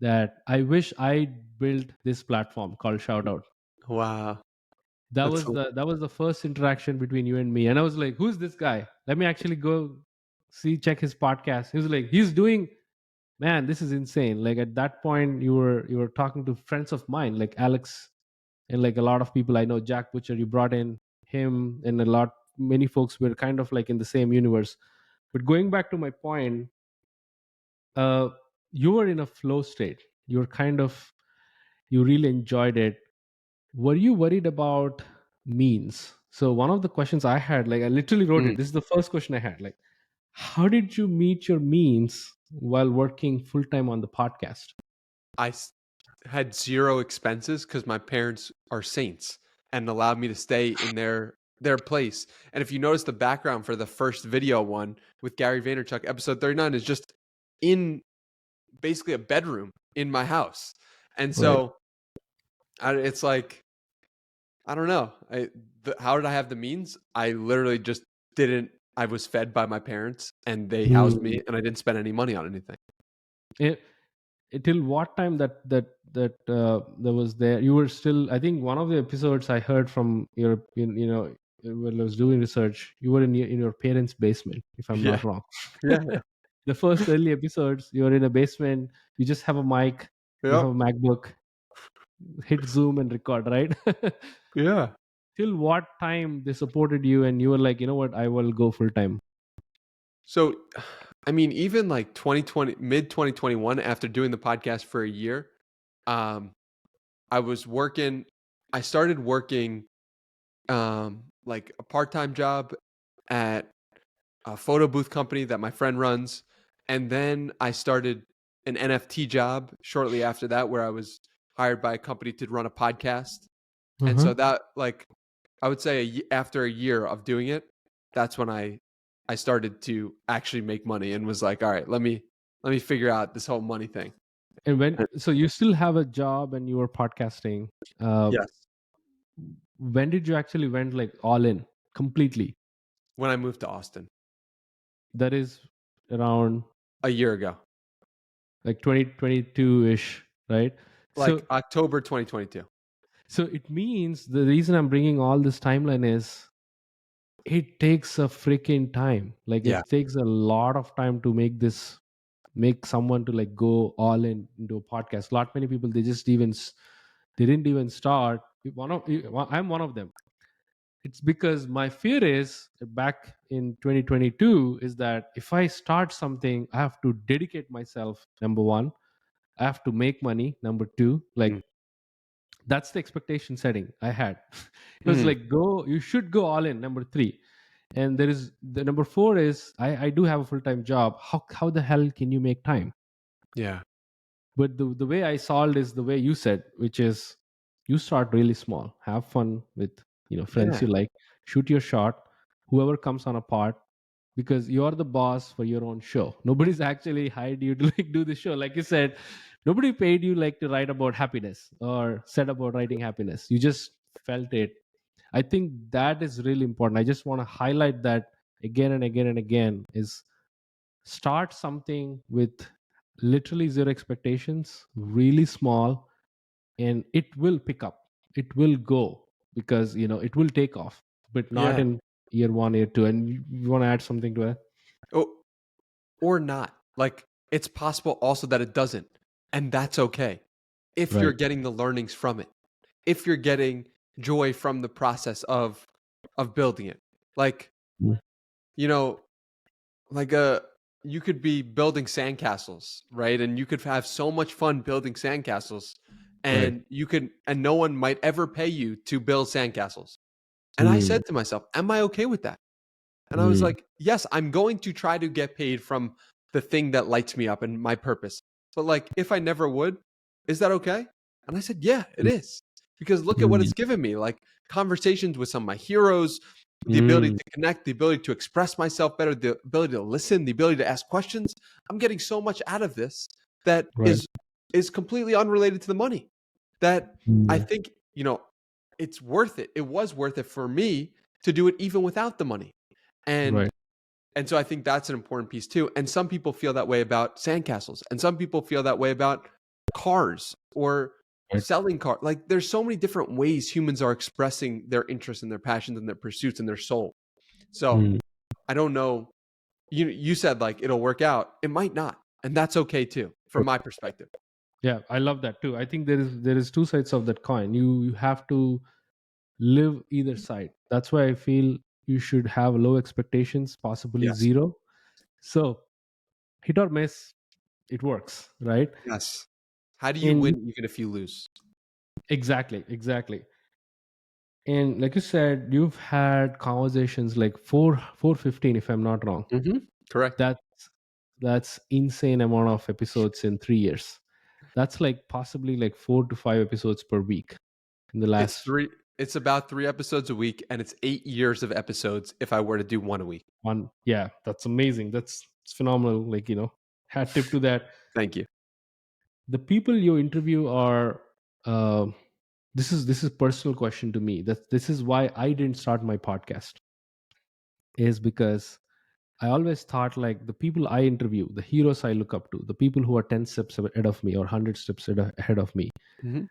that I wish I built this platform called Shoutout. wow. That That's was the first interaction between you and me, and I was like, "Who's this guy? Let me actually go check his podcast." He was like, "He's doing, man, this is insane." Like at that point, you were talking to friends of mine, like Alex, and like a lot of people I know, Jack Butcher. You brought in him, and many folks were kind of like in the same universe. But going back to my point, uh, you were in a flow state. You were you really enjoyed it. Were you worried about means? So one of the questions I had, like I literally wrote mm. it. This is the first question I had. Like, how did you meet your means while working full time on the podcast? I had zero expenses because my parents are saints and allowed me to stay in their place. And if you notice, the background for the first video one with Gary Vaynerchuk, episode 39, is just in basically a bedroom in my house. And Right. so it's like, I don't know. How did I have the means? I literally just didn't. I was fed by my parents and they housed Hmm. me, and I didn't spend any money on anything. Till what time that was there? You were still. I think one of the episodes I heard from when I was doing research, you were in your parents' basement, if I'm Yeah. not wrong. Yeah. The first early episodes, you're in a basement. You just have a mic. You have Yep. a MacBook. Hit Zoom and record, right? Yeah. Till what time they supported you, and you were like, you know what, I will go full time. So, I mean, even like 2020, mid 2021, after doing the podcast for a year, um, I was working. I started working like a part-time job at a photo booth company that my friend runs, and then I started an NFT job shortly after that, where I was hired by a company to run a podcast. And Uh-huh. so that, like, I would say after a year of doing it, that's when I started to actually make money and was like, all right, let me figure out this whole money thing. And And so you still have a job and you were podcasting. Uh, yes, when did you actually went like all in completely? when I moved to Austin That is around a year ago, like 2022-ish, right? like So October 2022. so it means the reason I'm bringing all this timeline is it takes a freaking time. Like Yeah. it takes a lot of time to make someone to like go all in into a podcast. A lot many people, they didn't even start. I'm one of them. It's because my fear is back in 2022 is that if I start something, I have to dedicate myself. Number one, I have to make money. Number two, like Mm. that's the expectation setting I had. It was Mm. like you should go all in. Number three, and there is the number four is I do have a full time job. How the hell can you make time? Yeah. But the way I solved is the way you said, which is you start really small, have fun with friends Yeah. you like, shoot your shot, whoever comes on a part, because you're the boss for your own show. Nobody's actually hired you to like do the show. Like you said, nobody paid you like to write about happiness or said about writing happiness. You just felt it. I think that is really important. I just want to highlight that again and again and again is start something with literally zero expectations, really small, and it will pick up. It will go. because it will take off, but not Yeah. in year 1, year 2. And you want to add something to it? Oh, or not. Like it's possible also that it doesn't. And that's okay. If you're Right. getting the learnings from it. If you're getting joy from the process of building it. Like, Mm. you know, like you could be building sandcastles, right? And you could have so much fun building sandcastles Right. and no one might ever pay you to build sandcastles. And I Mm. said to myself, am I okay with that? And I was Mm. like, yes, I'm going to try to get paid from the thing that lights me up and my purpose. But like, if I never would, is that okay? And I said, yeah, it is. Because look at what Mm. it's given me, like conversations with some of my heroes, the ability Mm. to connect, the ability to express myself better, the ability to listen, the ability to ask questions. I'm getting so much out of this that Right. is completely unrelated to the money. That I Mm. think, it's worth it. It was worth it for me to do it even without the money. And Right. and so I think that's an important piece too. And some people feel that way about sandcastles, and some people feel that way about cars or Right. selling cars. Like there's so many different ways humans are expressing their interests and their passions and their pursuits and their soul. So Mm. I don't know. You said like it'll work out. It might not, and that's okay too, from my perspective. Yeah, I love that too. I think there is two sides of that coin. You have to live either side. That's why I feel you should have low expectations, possibly Yes. zero. So hit or miss, it works, right? Yes. How do you And win even if you lose? exactly. And like you said, you've had conversations like 415, if I'm not wrong. Correct. That's that's insane amount of episodes in 3 years. That's like possibly like 4 to 5 episodes per week in the It's last three. It's about 3 episodes a week, and it's 8 years of episodes if I were to do one a week. one. Yeah, that's amazing. It's phenomenal. Like, hat tip to that. Thank you. The people you interview are uh, this is personal question to me. That this is why I didn't start my podcast, is because I always thought like the people I interview, the heroes I look up to, the people who are 10 steps ahead of me or 100 steps ahead of me, Mhm.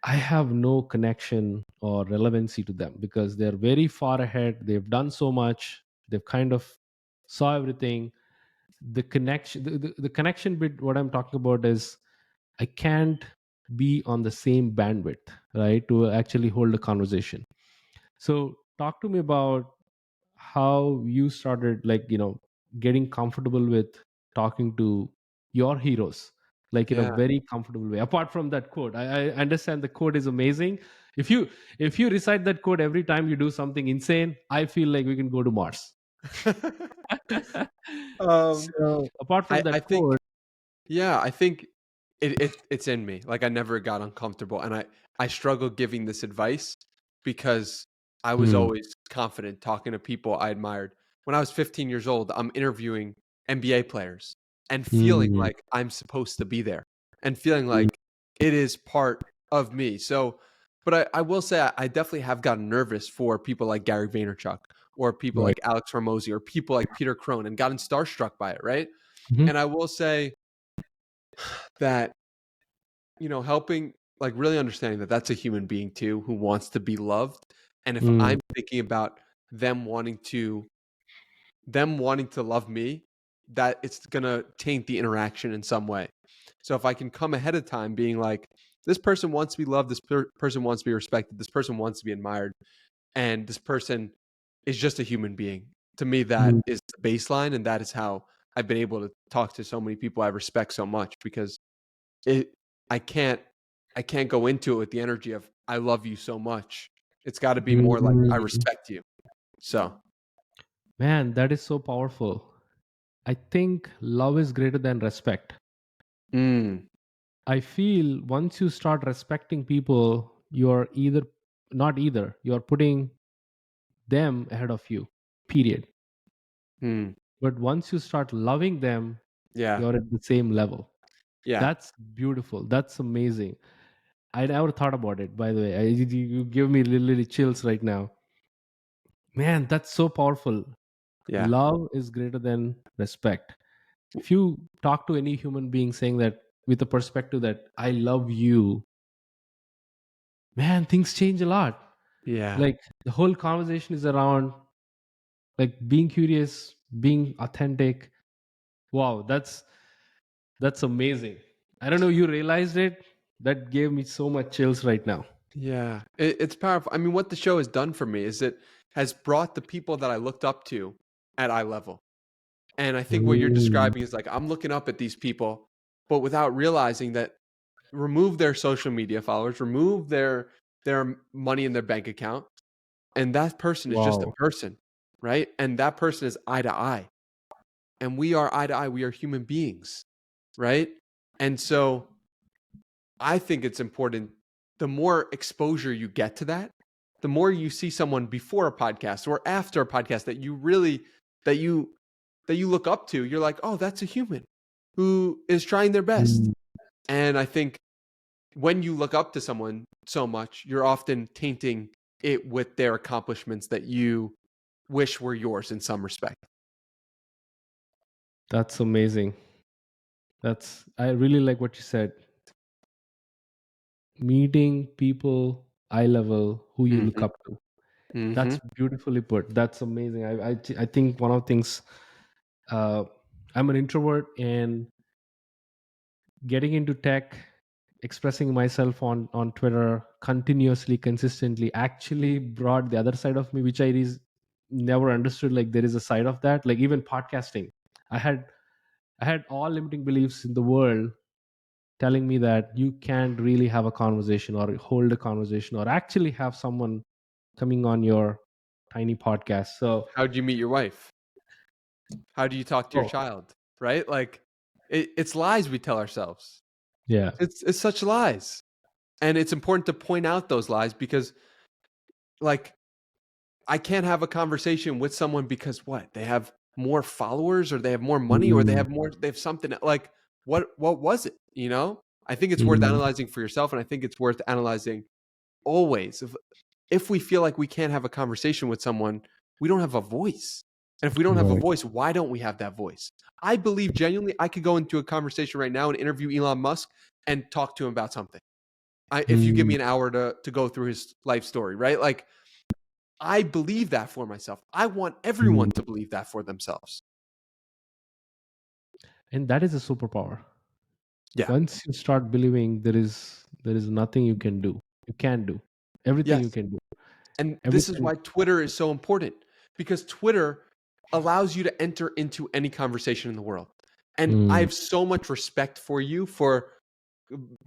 I have no connection or relevancy to them because they're very far ahead. They've done so much. They've kind of saw everything. The connection bit, what I'm talking about is I can't be on the same bandwidth, right, to actually hold a conversation. So talk to me about how you started, like, getting comfortable with talking to your heroes, like in a Yeah. very comfortable way. Apart from that quote, I understand the quote is amazing. If you recite that quote every time you do something insane, I feel like we can go to Mars. um, So apart from I that think quote. yeah, I think it's in me. Like I never got uncomfortable, and I struggle giving this advice because I was Hmm. always confident talking to people I admired. When I was 15 years old, I'm interviewing NBA players and feeling Hmm. like I'm supposed to be there and feeling Hmm. like it is part of me. So, but I will say I definitely have gotten nervous for people like Gary Vaynerchuk or people Right. like Alex Hormozi or people like Peter Crone and gotten starstruck by it, right? Mhm. And I will say that, helping, like really understanding that that's a human being too who wants to be loved. And if Mm. I'm thinking about them wanting to them wanting to love me, that it's going to taint the interaction in some way. So if I can come ahead of time being like, this person wants to be loved, this person wants to be respected, this person wants to be admired, and this person is just a human being. To me, that Mm. is the baseline, and that is how I've been able to talk to so many people I respect so much because it I can't I can't go into it with the energy of I love you so much. It's got to be more like I Mm. respect you. So, Man, that is so powerful. I think love is greater than respect. mm, I feel once you start respecting people, you're either not either, you're putting them ahead of you, period. mm, But once you start loving them, yeah, you're at the same level. yeah, That's beautiful. That's amazing. I never thought about it, by the way. You give me literally chills right now. Man, that's so powerful. yeah. Love is greater than respect. If you talk to any human being saying that with the perspective that I love you, man, things change a lot. Yeah. Like the whole conversation is around like being curious, being authentic. Wow, that's amazing. I don't know, you realized it. That gave me so much chills right now. Yeah. It's powerful. I mean, what the show has done for me is it has brought the people that I looked up to at eye level. And I think what you're Mm. describing is like I'm looking up at these people, but without realizing that remove their social media followers, remove their money in their bank account, and that person is just a Wow. person, right? And that person is eye to eye. And we are eye to eye. We are human beings, right? And so I think it's important the more exposure you get to that, the more you see someone before a podcast or after a podcast that you really that you that you look up to, you're like, "Oh, that's a human who is trying their best." Mm. And I think when you look up to someone so much, you're often tainting it with their accomplishments that you wish were yours in some respect. That's amazing. That's I really like what you said. Meeting people eye level who you look Mhm. up to. Mhm. That's beautifully put. That's amazing. I think one of the things, uh, I'm an introvert, and getting into tech, expressing myself on Twitter continuously, consistently, actually brought the other side of me, which never understood. Like there is a side of that. Like even podcasting, I had I had all limiting beliefs in the world telling me that you can't really have a conversation or hold a conversation or actually have someone coming on your tiny podcast. So, How do you meet your wife? How do you talk to your oh, child? Right? Like it's lies we tell ourselves. yeah. It's such lies. And it's important to point out those lies because like I can't have a conversation with someone because what? They have more followers or they have more money or Mm, they have something like what was it, you know? I think it's worth mm, analyzing for yourself and I think it's worth analyzing always. If we feel like we can't have a conversation with someone, we don't have a voice. And if we don't have a right. voice, why don't we have that voice? I believe genuinely I could go into a conversation right now and interview Elon Musk and talk to him about something. If you give Mm, me an hour to go through his life story, right? Like I believe that for myself. I want mm. everyone to believe that for themselves. And that is a superpower. Yeah. Once you start believing, there is nothing you can do. You can do everything you Yes. can do. And this is Everything. why Twitter is so important because Twitter allows you to enter into any conversation in the world. And I Mm, have so much respect for you for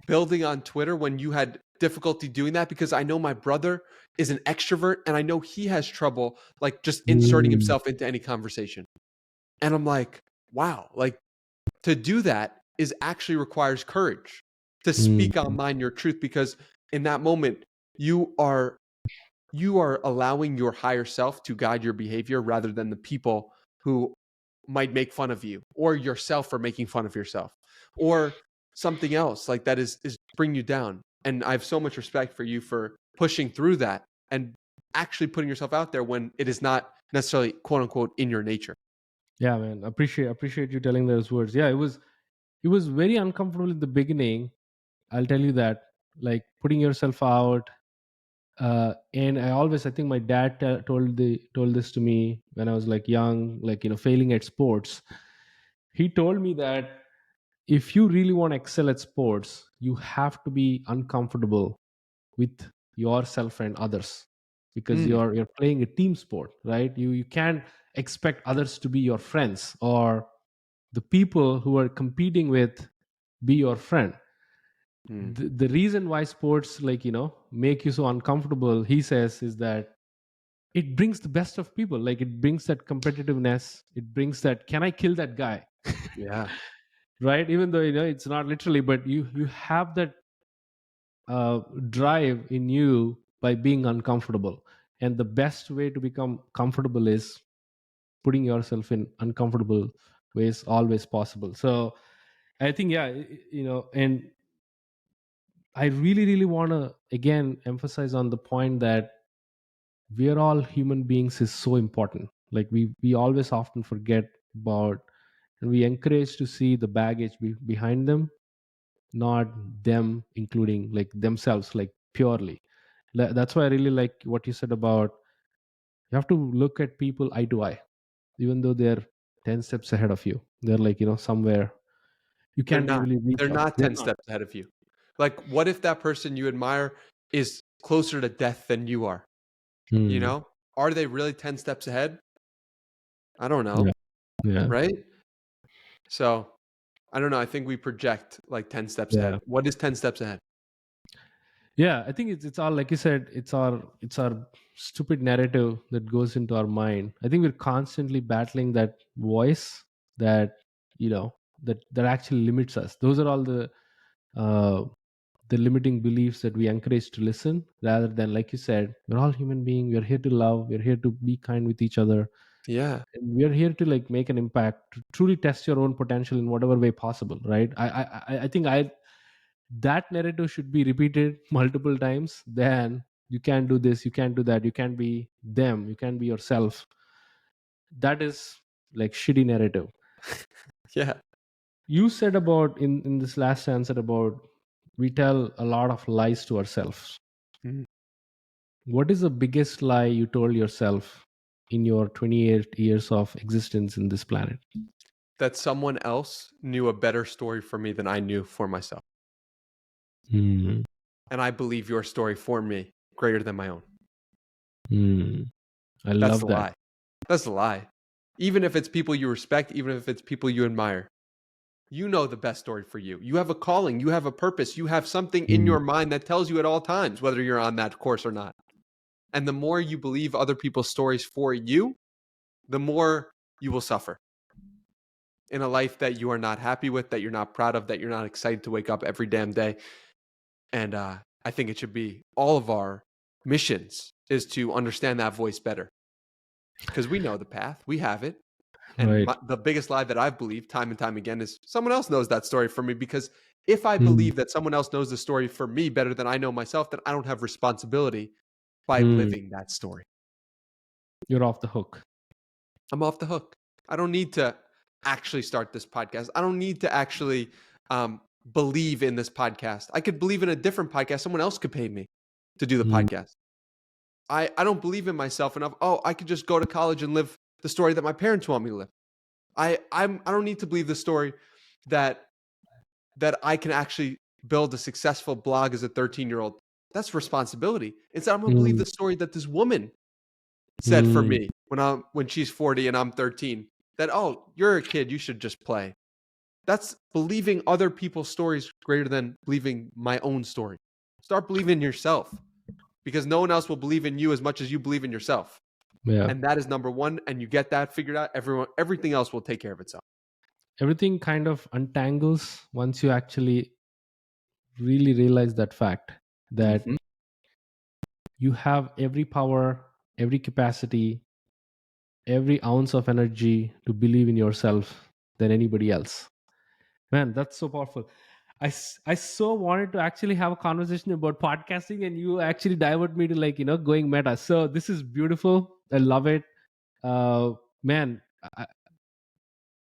building on Twitter when you had difficulty doing that because I know my brother is an extrovert and I know he has trouble like just inserting mm, himself into any conversation. And I'm like, wow, like to do that is actually requires courage to mm, speak online your truth because in that moment you are you are allowing your higher self to guide your behavior rather than the people who might make fun of you or yourself for making fun of yourself or something else like that is bring you down. And I have so much respect for you for pushing through that and actually putting yourself out there when it is not necessarily quote unquote in your nature. yeah, man. Appreciate you telling those words. Yeah, it was very uncomfortable in the beginning. I'll tell you that. Like putting yourself out. And I think my dad told this to me when I was like young, like failing at sports. He told me that if you really want to excel at sports, you have to be uncomfortable with yourself and others, because Mm, you're playing a team sport, right? You can't expect others to be your friends, or the people who are competing with be your friend. mm, The reason why sports, like make you so uncomfortable, he says, is that it brings the best of people. Like it brings that competitiveness, it brings that, can I kill that guy? yeah. Right, even though it's not literally, but you have that drive in you by being uncomfortable. And the best way to become comfortable is putting yourself in uncomfortable ways always possible. So I think, yeah, and I really really want to again emphasize on the point that we are all human beings is so important. Like we always often forget about, and we encourage to see the baggage behind them, not them including like themselves, like purely. That's why I really like what you said about you have to look at people eye to eye, even though they're 10 steps ahead of you. They're like, somewhere you They're can't not. really reach They're out. not They're 10 not. steps ahead of you. Like, what if that person you admire is closer to death than you are? You Hmm. know? Are they really 10 steps ahead? I don't Yeah. know, Yeah. right? So, I don't know. I think we project like 10 steps ahead. Yeah. What is 10 steps ahead? Yeah. I think it's all like you said, it's our stupid narrative that goes into our mind. I think we're constantly battling that voice that, you know, that actually limits us. Those are all uh the limiting beliefs that we encourage to listen, rather than, like you said, we're all human beings, we're here to love, we're here to be kind with each other, Yeah. and we're here to like make an impact, to truly test your own potential in whatever way possible, right? I think I that narrative should be repeated multiple times. Then you can't do this, you can't do that, you can't be them, you can't be yourself. That is like shitty narrative. Yeah. You said about in this last answer about we tell a lot of lies to ourselves. Mm. What is the biggest lie you told yourself in your 28 years of existence in this planet? That someone else knew a better story for me than I knew for myself. Hmm. And I believe your story for me greater than my own. Hmm. I That's the love that. lie. That's the lie. Even if it's people you respect, even if it's people you admire, you know the best story for you. You have a calling, you have a purpose, you have something in Hmm. your mind that tells you at all times whether you're on that course or not. And the more you believe other people's stories for you, the more you will suffer in a life that you are not happy with, that you're not proud of, that you're not excited to wake up every damn day. And I think it should be all of our missions is to understand that voice better because we know the path, we have it. And Right. the biggest lie that I've believed time and time again is someone else knows that story for me. Because if I Hmm. believe that someone else knows the story for me better than I know myself, then I don't have responsibility by Hmm. living that story. You're off the hook. I'm off the hook. I don't need to actually start this podcast. I don't need to actually believe in this podcast. I could believe in a different podcast. Someone else could pay me to do the Hmm. podcast. I don't believe in myself enough. Oh, I could just go to college and live the story that my parents want me to live. I don't need to believe the story that I can actually build a successful blog as a 13-year-old. That's responsibility. Instead, I'm gonna believe Hmm. the story that this woman said for Hmm. me when she's 40 and I'm 13. That oh, you're a kid, you should just play. That's believing other people's stories greater than believing my own story. Start believing in yourself because no one else will believe in you as much as you believe in yourself. Yeah. And that is number one. And you get that figured out, everything else will take care of itself. Everything kind of untangles once you actually really realize that fact that Mm-hmm. you have every power, every capacity, every ounce of energy to believe in yourself than anybody else. Man, that's so powerful. I so wanted to actually have a conversation about podcasting, and you actually divert me to like, going meta. So this is beautiful. I love it. Uh, man, I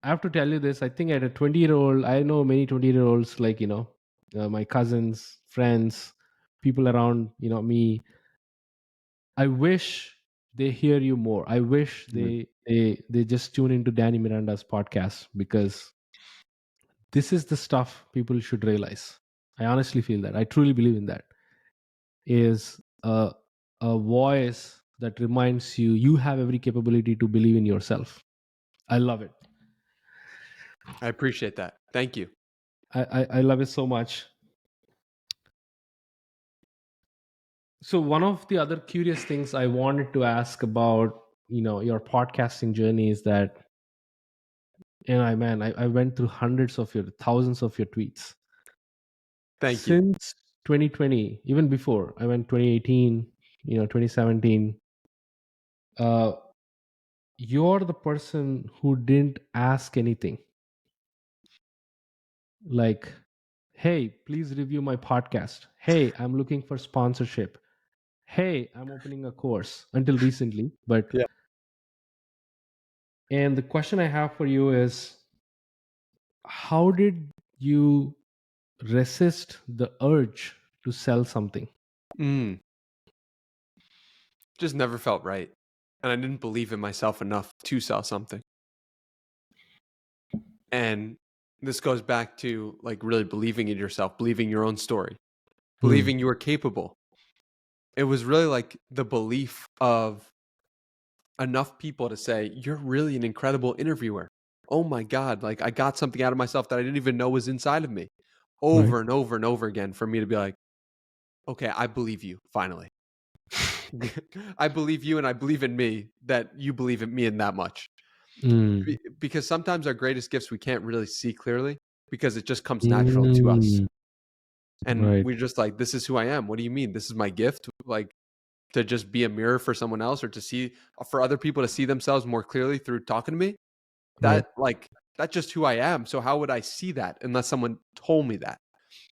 have to tell you this. I think at a 20-year-old, I know many 20-year-olds, like, my cousins, friends, people around, me. I wish they hear you more. I wish they just tune into Danny Miranda's podcast, because this is the stuff people should realize. I honestly feel that. I truly believe in that. Is a voice that reminds you you have every capability to believe in yourself. I love it. I appreciate that. Thank you. I love it so much. So one of the other curious things I wanted to ask about, your podcasting journey is that, I went through thousands of your tweets Thank you. since 2020, even before. I went 2018, 2017. Uh, you're the person who didn't ask anything. Like, hey, please review my podcast. Hey, I'm looking for sponsorship. Hey, I'm opening a course, until recently. But, Yeah. and the question I have for you is, how did you resist the urge to sell something? Mm. just never felt right. And I didn't believe in myself enough to sell something. And this goes back to like really believing in yourself, believing your own story, believing you were capable. It was really like the belief of enough people to say, you're really an incredible interviewer. Oh my God, like I got something out of myself that I didn't even know was inside of me, Right. over and over and over again, for me to be like, okay, I believe you finally. I believe you and I believe in me that you believe in me in that much. Because sometimes our greatest gifts we can't really see clearly because it just comes natural to us. And Right. we're just like, this is who I am. What do you mean? This is my gift? Like to just be a mirror for someone else, or to see, for other people to see themselves more clearly through talking to me? Right. That's just who I am. So how would I see that unless someone told me that?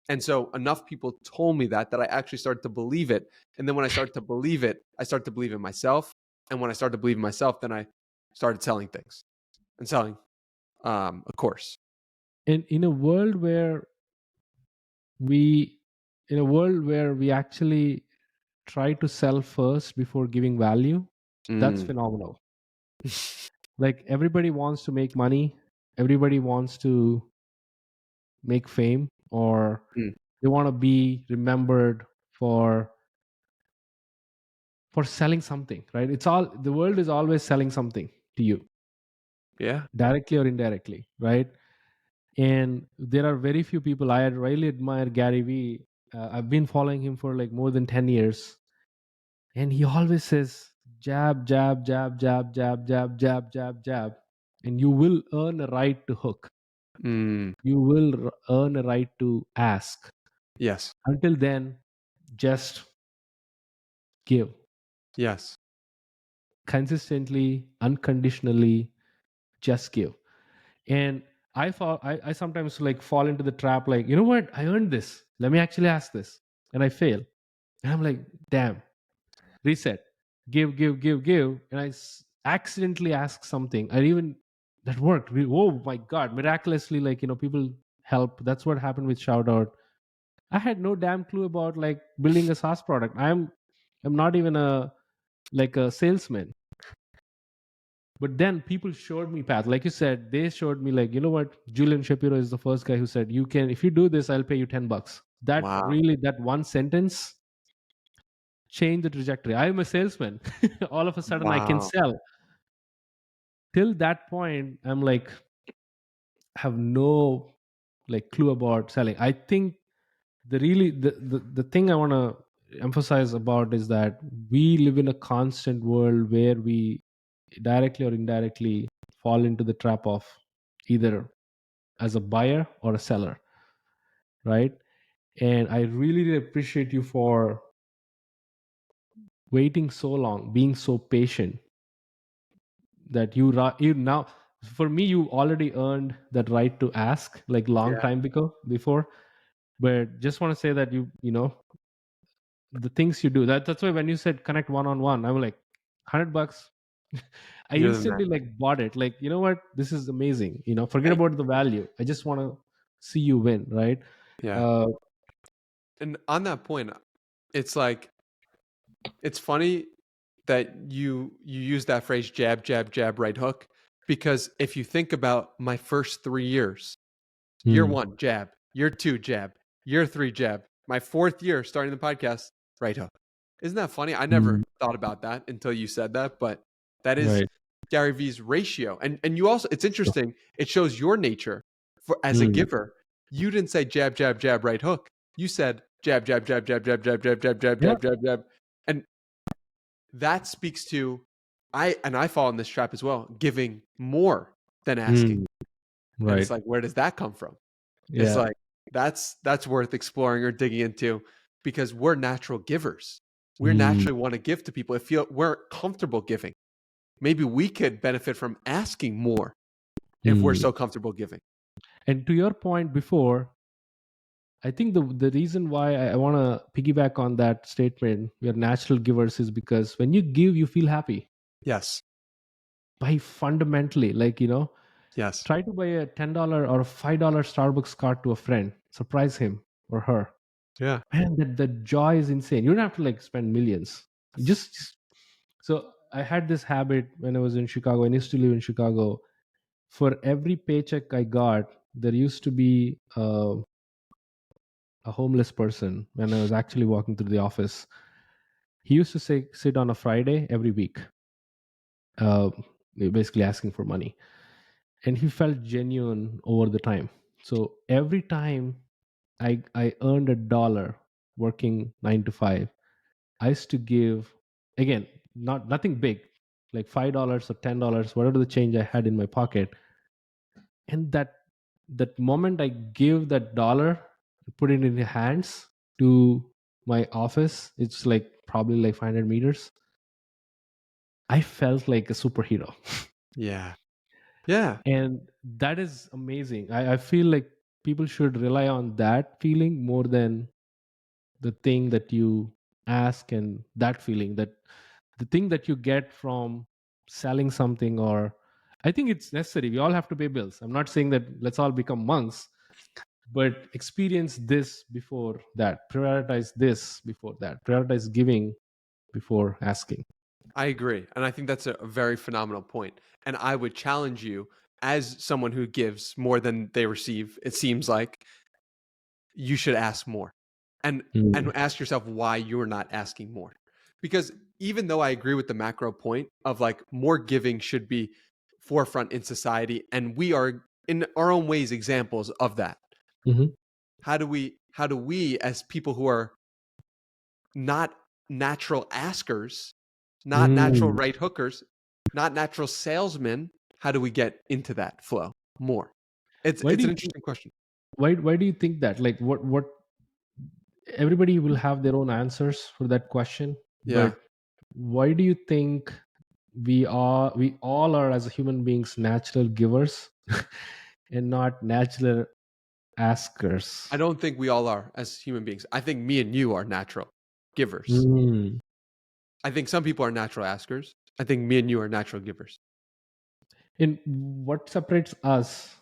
And so enough people told me that I actually started to believe it. And then when I started to believe it, I started to believe in myself. And when I started to believe in myself, then I started selling things and selling a course. And in a world where we actually try to sell first before giving value, that's Mm. phenomenal. Like everybody wants to make money, everybody wants to make fame, or Mm. they want to be remembered for selling something, right? It's all, the world is always selling something to you, Yeah. directly or indirectly, right? And there are very few people. I really admire Gary Vee. I've been following him for like more than 10 years, and he always says jab, jab, jab, jab, jab, jab, jab, jab, jab, and you will earn a right to hook. Mm. You will earn a right to ask. Yes. Until then, just give Yes. consistently, unconditionally. Just give. And I sometimes like fall into the trap, like, you know what, I earned this, let me actually ask this, and I fail, and I'm like, damn, reset, give, give, give, give, and accidentally ask something, and even that worked. Oh my god, miraculously, like, people help. That's what happened with Shoutout. I had no damn clue about like building a SaaS product. I'm not even a salesman. But then people showed me path. Like you said, they showed me, like, you know what? Julian Shapiro is the first guy who said, you can, if you do this, I'll pay you $10. Wow. That one sentence changed the trajectory. I'm a salesman. All of a sudden I can Wow. sell. Till that point, I'm like, have no like clue about selling. I think the thing I want to emphasize about is that we live in a constant world where we directly or indirectly fall into the trap of either as a buyer or a seller, right? And I really, really appreciate you for waiting so long, being so patient, that you now, for me, you already earned that right to ask like long Yeah. time before. But just want to say that the things you do, that's why when you said connect one-on-one, I'm like, $100. I You're the man. instantly like bought it, like, you know what, this is amazing, forget Hey, about the value, I just want to see you win, right? yeah. uh And on that point, it's like, it's funny that you use that phrase, jab, jab, jab, right hook, because if you think about my first 3 years, year hmm, 1, jab, year 2, jab, year 3, jab, my 4th year starting the podcast, right hook. Isn't that funny? I hmm, never thought about that until you said that, but that is right. Gary Vee's ratio. And you also, it's interesting, it shows your nature for as a Hmm. giver. You didn't say jab, jab, jab, right hook. You said jab, jab, jab, jab, jab, jab, jab, jab, jab, Yeah. jab, jab, jab. And that speaks to, I fall in this trap as well, giving more than asking. Hmm. And it's Right. like, where does that come from? It's Yeah. like, that's worth exploring or digging into, because we're natural givers. We Hmm. naturally want to give to people. If we're comfortable giving, maybe we could benefit from asking more if we're Hmm. so comfortable giving. And to your point before, I think the reason why I want to piggyback on that statement, we are natural givers, is because when you give, you feel happy. Yes. By fundamentally, like, Yes. try to buy a $10 or a $5 Starbucks card to a friend, surprise him or her. Yeah. Man, that the joy is insane. You don't have to like spend millions. Just So I had this habit when I was in Chicago. I used to live in Chicago. For every paycheck I got, there used to be a homeless person when I was actually walking through the office. He used to sit on a Friday every week, uh, basically asking for money. And he felt genuine over the time. So every time I earned $1 working 9 to 5, I used to give, again, nothing big, like $5 or $10, whatever the change I had in my pocket. And that moment I give that dollar, put it in your hands to my office, it's like probably like 500 meters. I felt like a superhero. Yeah. Yeah. And that is amazing. I feel like people should rely on that feeling more than the thing that you ask, and that feeling, that the thing that you get from selling something. Or I think it's necessary. We all have to pay bills. I'm not saying that let's all become monks, but experience this before that. Prioritize this before that. Prioritize giving before asking. I agree. And I think that's a very phenomenal point. And I would challenge you, as someone who gives more than they receive, it seems like you should ask more. And Mm. ask yourself why you're not asking more. Because even though I agree with the macro point of like more giving should be forefront in society, and we are in our own ways examples of that. Mhm. How do we as people who are not natural askers, not natural Mm. right hookers, not natural salesmen, how do we get into that flow more? It's Why do it's an you think? interesting question. Why do you think that? Like, what? Everybody will have their own answers for that question, Yeah. but why do you think we all are, as human beings, natural givers and not natural I askers? don't think we all are as human beings. I think me and you are natural givers. Mm. I think some people are natural askers. I think me and you are natural givers. And what separates us?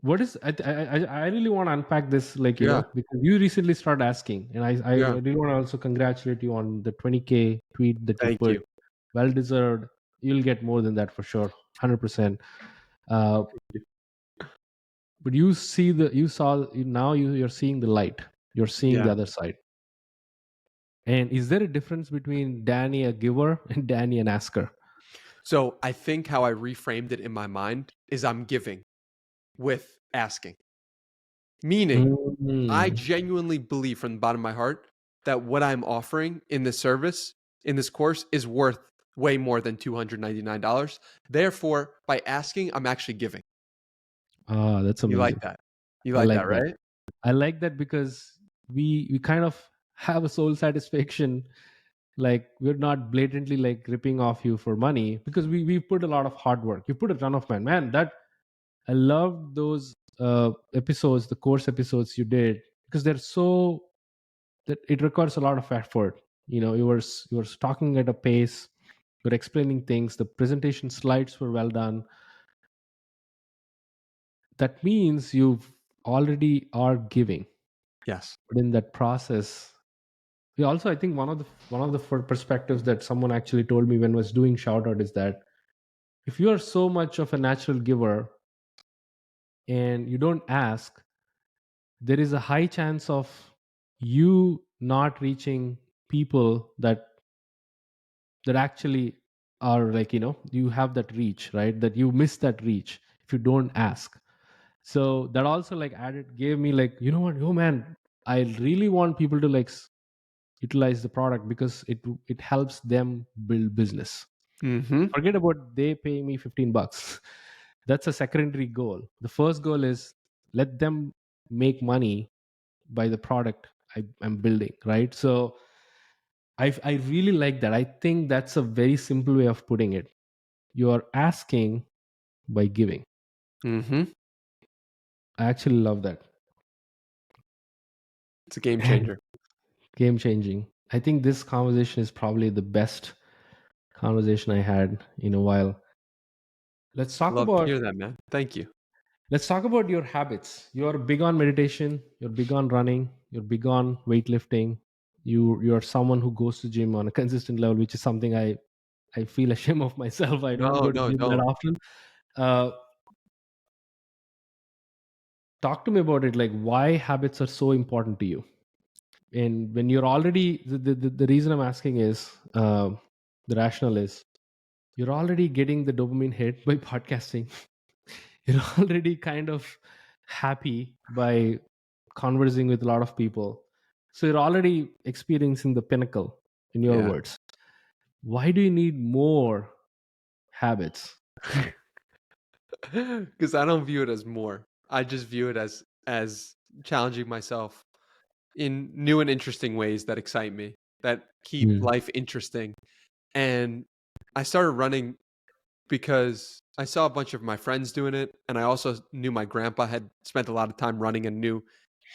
What is I really want to unpack this, like, Yeah. because you recently started asking, and I Yeah. really want to also congratulate you on the 20K tweet that you Thank put. you. Well deserved. You'll get more than that for sure, 100%. uh, but you're seeing the light, you're seeing the Yeah. other side. And is there a difference between Danny a giver and Danny an asker? So I think how I reframed it in my mind is I'm giving with asking. Meaning, I Mm. genuinely believe from the bottom of my heart that what I'm offering in this service, in this course, is worth way more than $299. Therefore, by asking, I'm actually giving. Ah, that's You like amazing. that? You I like that, like that. right? I like that because we kind of have a soul satisfaction. Like, we're not blatantly like ripping off you for money, because we put a lot of hard work. You put a ton of man. That I love those episodes, the course episodes you did, because they're so that it requires a lot of effort. You were talking at a pace, you're explaining things, the presentation slides were well done. That means you've already are giving. Yes. But in that process, we also, I think, one of the perspectives that someone actually told me when I was doing Shoutout is that if you are so much of a natural giver and you don't ask, there is a high chance of you not reaching people that actually are, like, you have that reach, right? That you miss that reach if you don't ask. So that also, like, added gave me, like, you know what, oh man, I really want people to like utilize the product, because it helps them build business. Mm-hmm. Forget about they pay me $15. That's a secondary goal. The first goal is let them make money by the product I'm building, right? So I really like that. I think that's a very simple way of putting it. You are asking by giving. Mm-hmm. I actually love that. It's a game And changer. game changing. I think this conversation is probably the best conversation I had in a while. Let's talk Love to about hear that, man. Thank you. let's talk about your habits. You're big on meditation, you're big on running, you're big on weightlifting. you're someone who goes to gym on a consistent level, which is something I feel ashamed of myself. I don't No, go to no, gym that don't. often. Talk to me about it. Like, why habits are so important to you? And when you're already the reason I'm asking is the rationale is you're already getting the dopamine hit by podcasting. You're already kind of happy by conversing with a lot of people. So you're already experiencing the pinnacle, in your Yeah. words. Why do you need more habits? Because I don't view it as more. I just view it as challenging myself in new and interesting ways that excite me, that keep Mm. life interesting. And I started running because I saw a bunch of my friends doing it, and I also knew my grandpa had spent a lot of time running and knew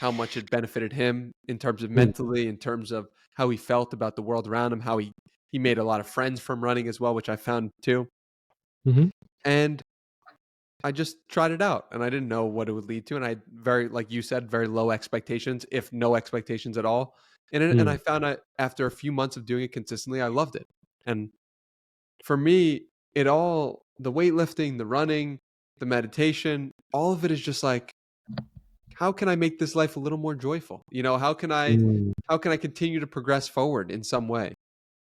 how much it benefited him in terms of Mm. mentally, in terms of how he felt about the world around him, how he made a lot of friends from running as well, which I found too. Mhm. And I just tried it out, and I didn't know what it would lead to, and I had very, like you said, very low expectations, if no expectations at all. And Mm. I found out after a few months of doing it consistently, I loved it. And for me, it all, the weightlifting, the running, the meditation, all of it is just like, how can I make this life a little more joyful? You know, Mm. how can I continue to progress forward in some way?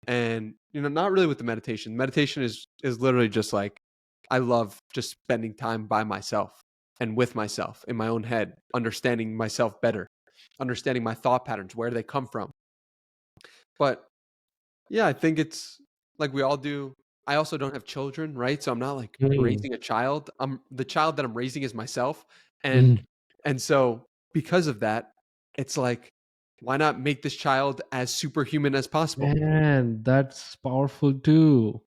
And not really with the meditation. Meditation is literally just like, I love just spending time by myself and with myself in my own head, understanding myself better, understanding my thought patterns, where they come from. But yeah, I think it's like we all do. I also don't have children, right? So I'm not like Mm. raising a child. The child that I'm raising is myself. And Mm. and so because of that, it's like, why not make this child as superhuman as possible? Man, that's powerful too.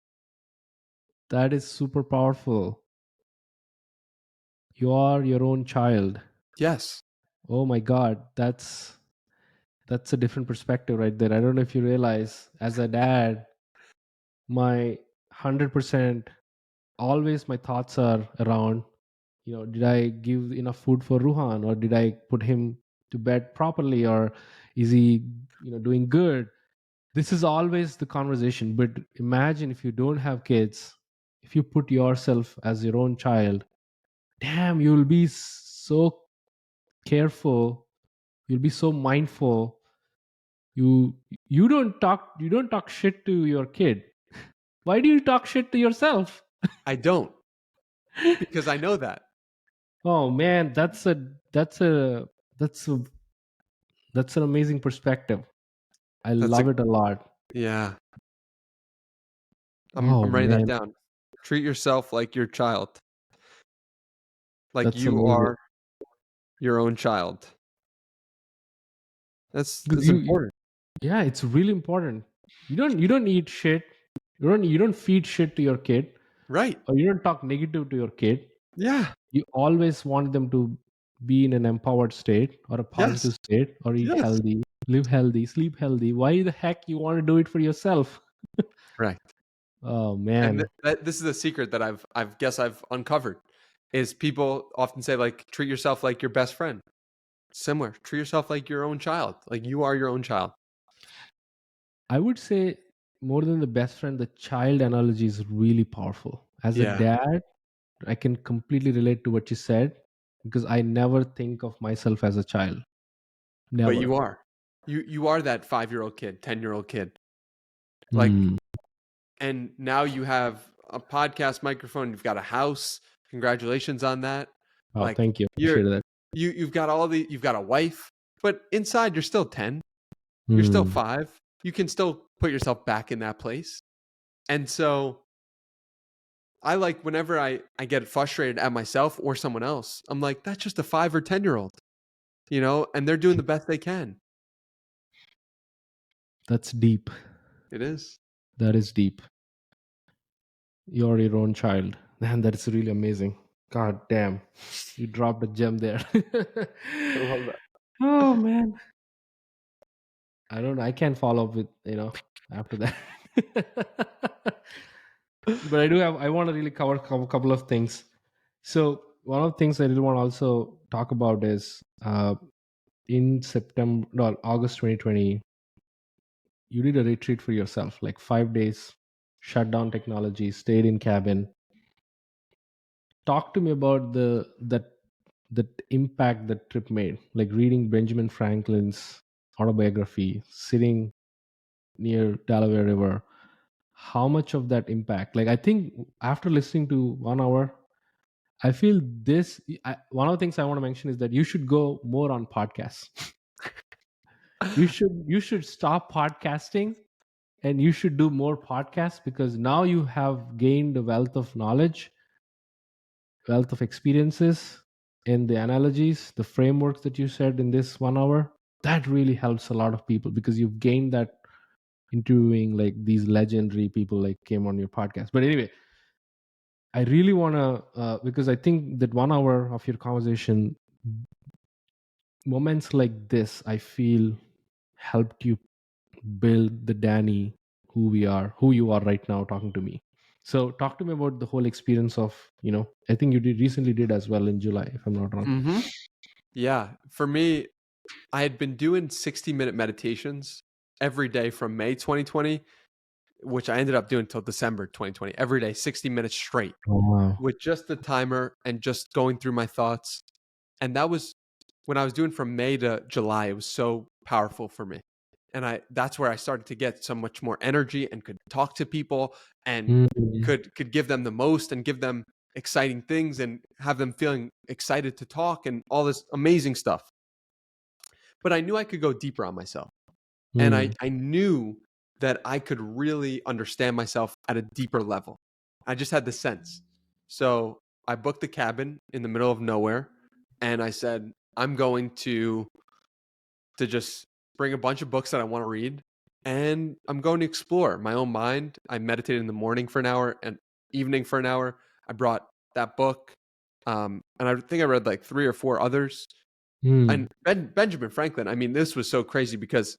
That is super powerful. You are your own child. Yes. Oh my God, that's a different perspective right there. I don't know if you realize, as a dad, my 100% always my thoughts are around, did I give enough food for Ruhan, or did I put him to bed properly, or is he doing good? This is always the conversation. But imagine if you don't have kids, if you put yourself as your own child, damn, you'll be so careful, you'll be so mindful. You don't talk shit to your kid. Why do you talk shit to yourself? I don't, because I know that. Oh man, that's a that's an amazing perspective. I That's a love it a lot. Yeah. Oh I'm writing that man, down. Treat yourself like your child, like that's you amazing. are your own child. Because That's important. yeah, it's really important. You don't eat shit. You don't feed shit to your kid, Right. or you don't talk negative to your kid. Yeah. You always want them to be in an empowered state, or a Yes. positive state, or eat Yes. healthy, live healthy, sleep healthy. Why the heck you want to do it for yourself? Correct. Oh And man. this is a secret that I've uncovered is people often say, like, treat yourself like your best friend. Similar. Treat yourself like your own child. Like you are your own child. I would say, more than the best friend, the child analogy is really powerful. As a Yeah. dad, I can completely relate to what you said, because I never think of myself as a child. But Never. you are. You are that 5-year-old kid, 10-year-old kid. Like, Mm. and now you have a podcast microphone, you've got a house. Congratulations on that. Oh, Like thank you. you're Appreciate that. you've got a wife, but inside you're still 10. You're still Mm. 5. You can still put yourself back in that place. And so I like whenever I get frustrated at myself or someone else, I'm like, that's just a 5 or 10-year-old, and they're doing the best they can. That's deep. It is. That is deep. You're your own child. Man, that's really amazing. God damn. You dropped a gem there. I love that. Oh man. I don't know. I can't follow up with, after that. But I want to really cover a couple of things. So one of the things I really want to also talk about is in September, no, August 2020, you did a retreat for yourself, like 5 days, shut down technology, stayed in cabin. Talk to me about that impact that trip made, like reading Benjamin Franklin's autobiography, sitting near Delaware River. How much of that impact? Like, I think after listening to 1 hour, I feel one of the things I want to mention is that you should go more on podcasts. You should stop podcasting and you should do more podcasts, because now you have gained a wealth of knowledge, wealth of experiences, and the analogies, the frameworks that you said in this 1 hour. That really helps a lot of people, because you've gained that interviewing like these legendary people like came on your podcast. But anyway, I really want to, because I think that 1 hour of your conversation, moments like this, I feel helped you build the Danny who you are right now talking to me. So talk to me about the whole experience of, I think you recently did as well in July, if I'm not wrong. Mm-hmm. Yeah. For me, I had been doing 60-minute meditations every day from May 2020, which I ended up doing till December 2020, every day, 60 minutes straight Oh, wow. with just the timer and just going through my thoughts. And that was when I was doing from May to July. It was so powerful for me. And that's where I started to get so much more energy and could talk to people and could give them the most and give them exciting things and have them feeling excited to talk and all this amazing stuff. But I knew I could go deeper on myself. And I knew that I could really understand myself at a deeper level. I just had the sense. So I booked a cabin in the middle of nowhere, and I said, I'm going to just bring a bunch of books that I want to read, and I'm going to explore my own mind. I meditated in the morning for an hour and evening for an hour. I brought that book, and I think I read like 3 or 4 others. And Benjamin Franklin, I mean, this was so crazy because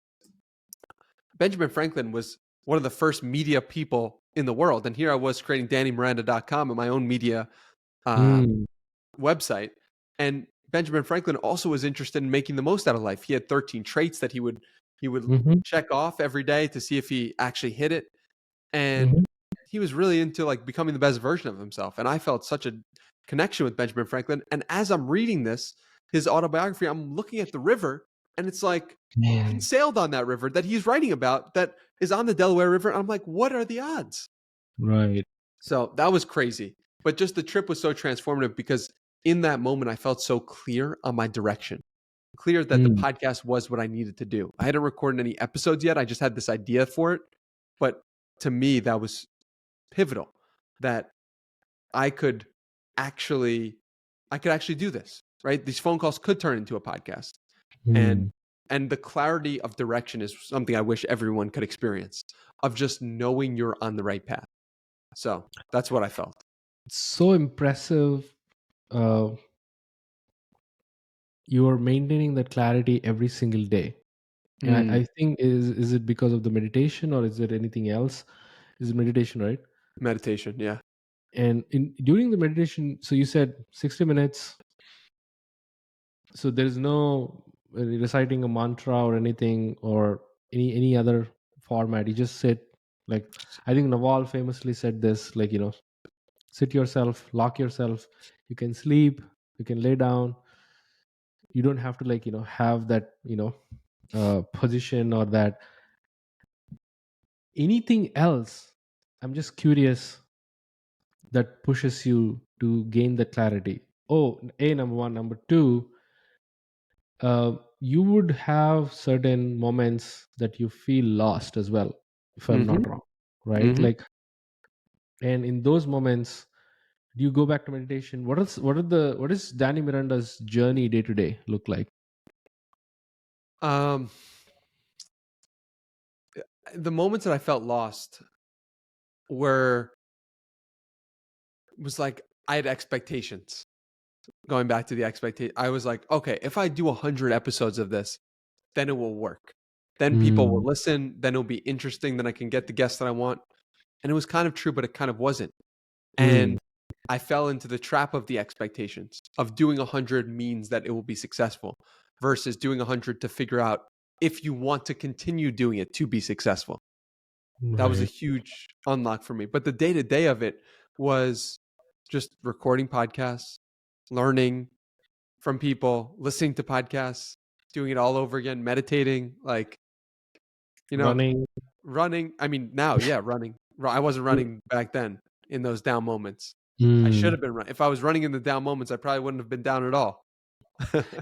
Benjamin Franklin was one of the first media people in the world. And here I was creating DannyMiranda.com and my own media website. And Benjamin Franklin also was interested in making the most out of life. He had 13 traits that he would check off every day to see if he actually hit it. And he was really into like becoming the best version of himself. And I felt such a connection with Benjamin Franklin. And as I'm reading his autobiography, I'm looking at the river, and it's like he sailed on that river that he's writing about that is on the Delaware River. And I'm like, what are the odds? Right. So that was crazy. But just the trip was so transformative because in that moment, I felt so clear on my direction, clear that the podcast was what I needed to do. I hadn't recorded any episodes yet. I just had this idea for it. But to me, that was pivotal, that I could actually do this, right? These phone calls could turn into a podcast. And the clarity of direction is something I wish everyone could experience, of just knowing you're on the right path. So that's what I felt. It's so impressive. You are maintaining that clarity every single day. And I think is it because of the meditation, or is it anything else? Is it meditation, right? Meditation, yeah. And during the meditation, so you said 60 minutes. So there's no reciting a mantra or anything, or any other format. You just sit. Like, I think Naval famously said this, like, sit yourself, lock yourself. You can sleep, you can lay down. You don't have to have that position or that anything else. I'm just curious that pushes you to gain the clarity. Number one. Number two, you would have certain moments that you feel lost as well, if I'm not wrong, right? Like, and in those moments, do you go back to meditation? What is Danny Miranda's journey day to day look like? The moments that I felt lost was like I had expectations. Going back to the expectation, I was like, okay, if I do 100 episodes of this, then it will work. Then people will listen. Then it'll be interesting. Then I can get the guests that I want. And it was kind of true, but it kind of wasn't. And I fell into the trap of the expectations of doing 100 means that it will be successful versus doing 100 to figure out if you want to continue doing it to be successful. That was a Right. huge unlock for me. But the day-to-day of it was just recording podcasts, learning from people, listening to podcasts, doing it all over again, meditating, like, you know, Running. running. I mean, now, yeah, running. I wasn't running back then in those down moments. I should Mm. have been running. If I was running in the down moments, I probably wouldn't have been down at all.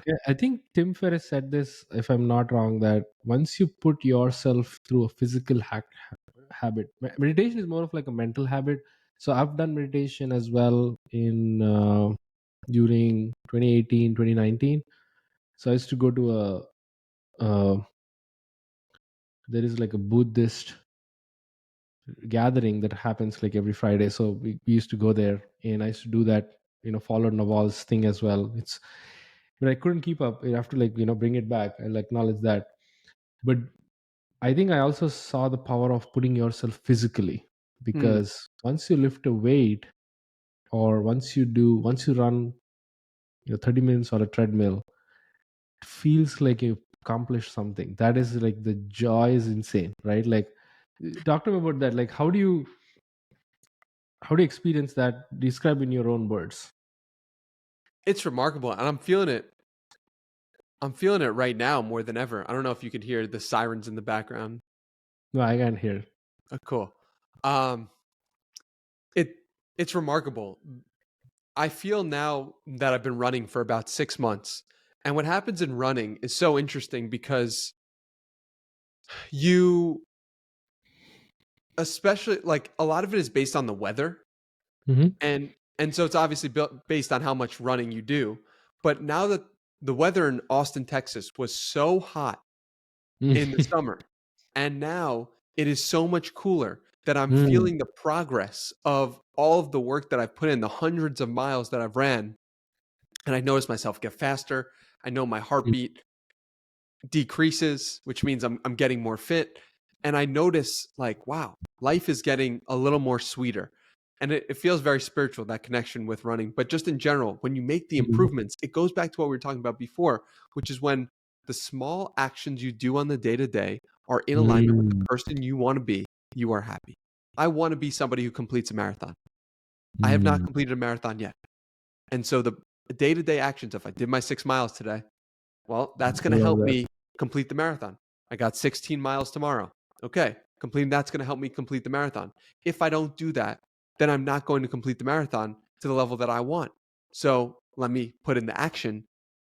Yeah, I think Tim Ferriss said this, if I'm not wrong, that once you put yourself through a physical habit, meditation is more of like a mental habit. So I've done meditation as well in during 2018, 2019. So I used to go to uh, there is like a Buddhist gathering that happens like every Friday. So we used to go there, and I used to do that, follow Naval's thing as well. But I couldn't keep up. I have to bring it back. I'll acknowledge that. But I think I also saw the power of putting yourself physically, Hmm. because once you lift a weight, or once you run 30 minutes on a treadmill, it feels like you accomplished something. That is like, the joy is insane, right? Like, talk to me about that. Like, how do you experience that? Describe in your own words. It's remarkable, and I'm feeling it. I'm feeling it right now more than ever. I don't know if you could hear the sirens in the background. No, I can't hear. Oh, cool. Um, it it's remarkable. I feel now that I've been running for about 6 months, and what happens in running is so interesting because you, especially, like, a lot of it is based on the weather, Mm-hmm. and so it's obviously built based on how much running you do. But now that the weather in Austin, Texas was so hot in the summer, and now it is so much cooler, that I'm Mm. feeling the progress of all of the work that I've put in, the hundreds of miles that I've ran, and I notice myself get faster. I know my heartbeat decreases, which means I'm getting more fit. And I notice, like, wow, life is getting a little more sweeter. And it feels very spiritual, that connection with running. But just in general, when you make the Mm. improvements, it goes back to what we were talking about before, which is when the small actions you do on the day to day are in alignment with the Mm. person you want to be, you are happy. I want to be somebody who completes a marathon. I have not Mm. completed a marathon yet. And so the day to day actions, if I did my 6 miles today, well, that's going I to love help that. me complete the marathon. I got 16 miles tomorrow. Okay, completing that's going to help me complete the marathon. If I don't do that, then I'm not going to complete the marathon to the level that I want. So let me put in the action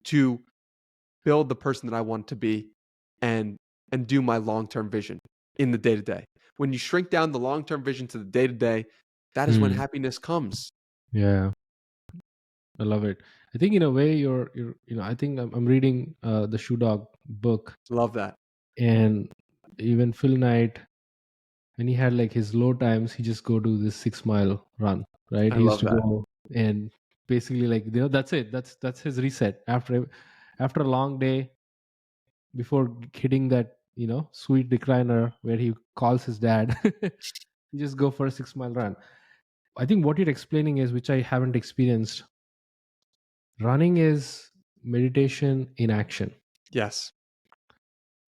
to build the person that I want to be, and do my long-term vision in the day-to-day. When you shrink down the long-term vision to the day-to-day, that is when Mm. happiness comes. Yeah, I love it. I think in a way you're I think I'm reading the Shoe Dog book, Love that. and even Phil Knight, when he had like his low times, he just go to this 6 mile run, right? I He used love to that. go, and basically, like, that's it. That's his reset after a long day, before hitting that sweet decliner where he calls his dad. You just go for a 6 mile run. I think what you're explaining is, which I haven't experienced. Running is meditation in action. Yes.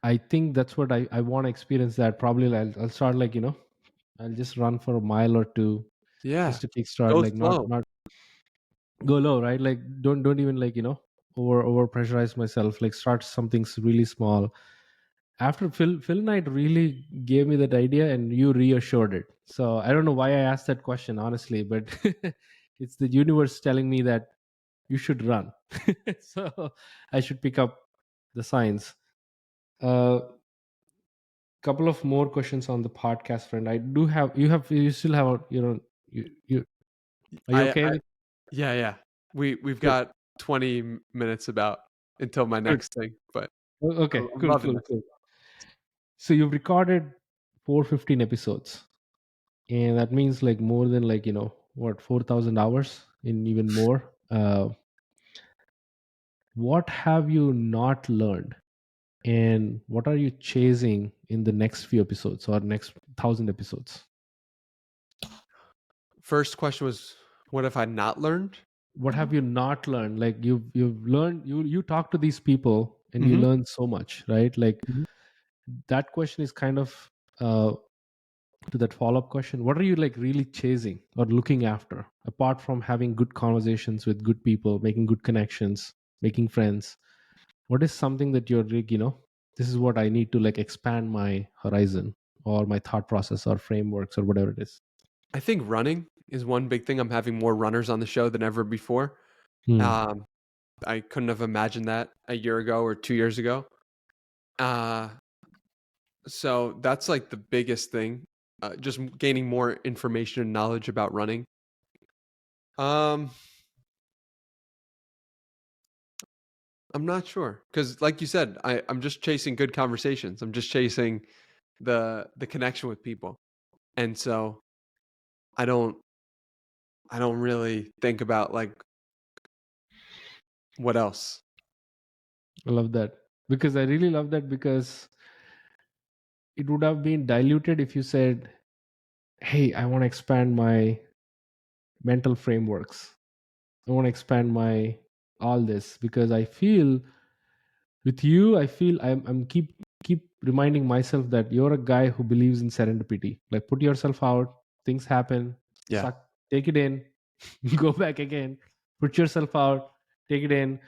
I think that's what I want to experience. That probably I'll start, like, I'll just run for a mile or two, Yeah. just to kickstart, Go like, not slow. not go low, right? Like, don't even, like, over pressurize myself. Like, start something really small. After Phil Knight really gave me that idea, and you reassured it. So I don't know why I asked that question, honestly, but it's the universe telling me that you should run. So I should pick up the signs. Couple of more questions on the podcast, friend. I do have you still have you are you okay I with? Yeah, yeah. We've Good, got 20 minutes about until my good. next thing, but Okay, I'm cool, loving cool, this. cool. So you've recorded 415 episodes, and that means like more than, like, what, 4,000 hours, in even more. What have you not learned, and what are you chasing in the next few episodes, or next 1,000 episodes? First question was, what have I not learned? What have you not learned? Like, you've learned, you talk to these people, and you Mm-hmm. learn so much, right? Like Mm-hmm. that question is kind of to that follow-up question. What are you like really chasing or looking after, apart from having good conversations with good people, making good connections, making friends? What is something that you're like, this is what I need to like expand my horizon or my thought process or frameworks or whatever it is? I think running is one big thing. I'm having more runners on the show than ever before. Hmm. Um, I couldn't have imagined that a year ago or 2 years ago. Uh, so that's like the biggest thing. Just gaining more information and knowledge about running. Um, I'm not sure because, like you said, I'm just chasing good conversations. I'm just chasing the connection with people, and so I don't I don't really think about like what else. I love that, because I really love that, because it would have been diluted if you said, hey, I want to expand my mental frameworks. I want to expand my all this, because I feel with you, I feel I'm keep reminding myself that you're a guy who believes in serendipity. Like put yourself out, things happen, Yeah. suck, take it in, go back again, put yourself out, take it in.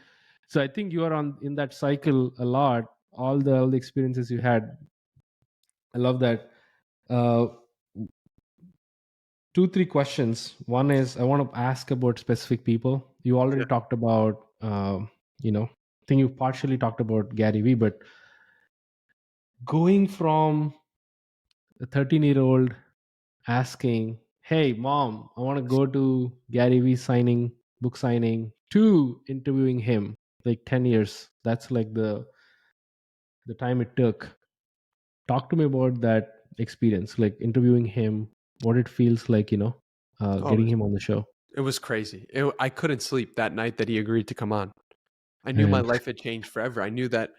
So I think you are on in that cycle a lot. All the experiences you had, I love that. Uh, 2 3 questions. One is I want to ask about specific people. You already Yeah. talked about, I think you partially talked about Gary Vee, but going from a 13-year-old asking, "Hey, mom, I want to go to Gary Vee book signing," to interviewing him, like 10 years. That's like the time it took. Talk to me about that experience, like interviewing him, what it feels like, Oh, getting him on the show. it was crazy. I couldn't sleep that night that he agreed to come on. I knew my And life had changed forever. I knew that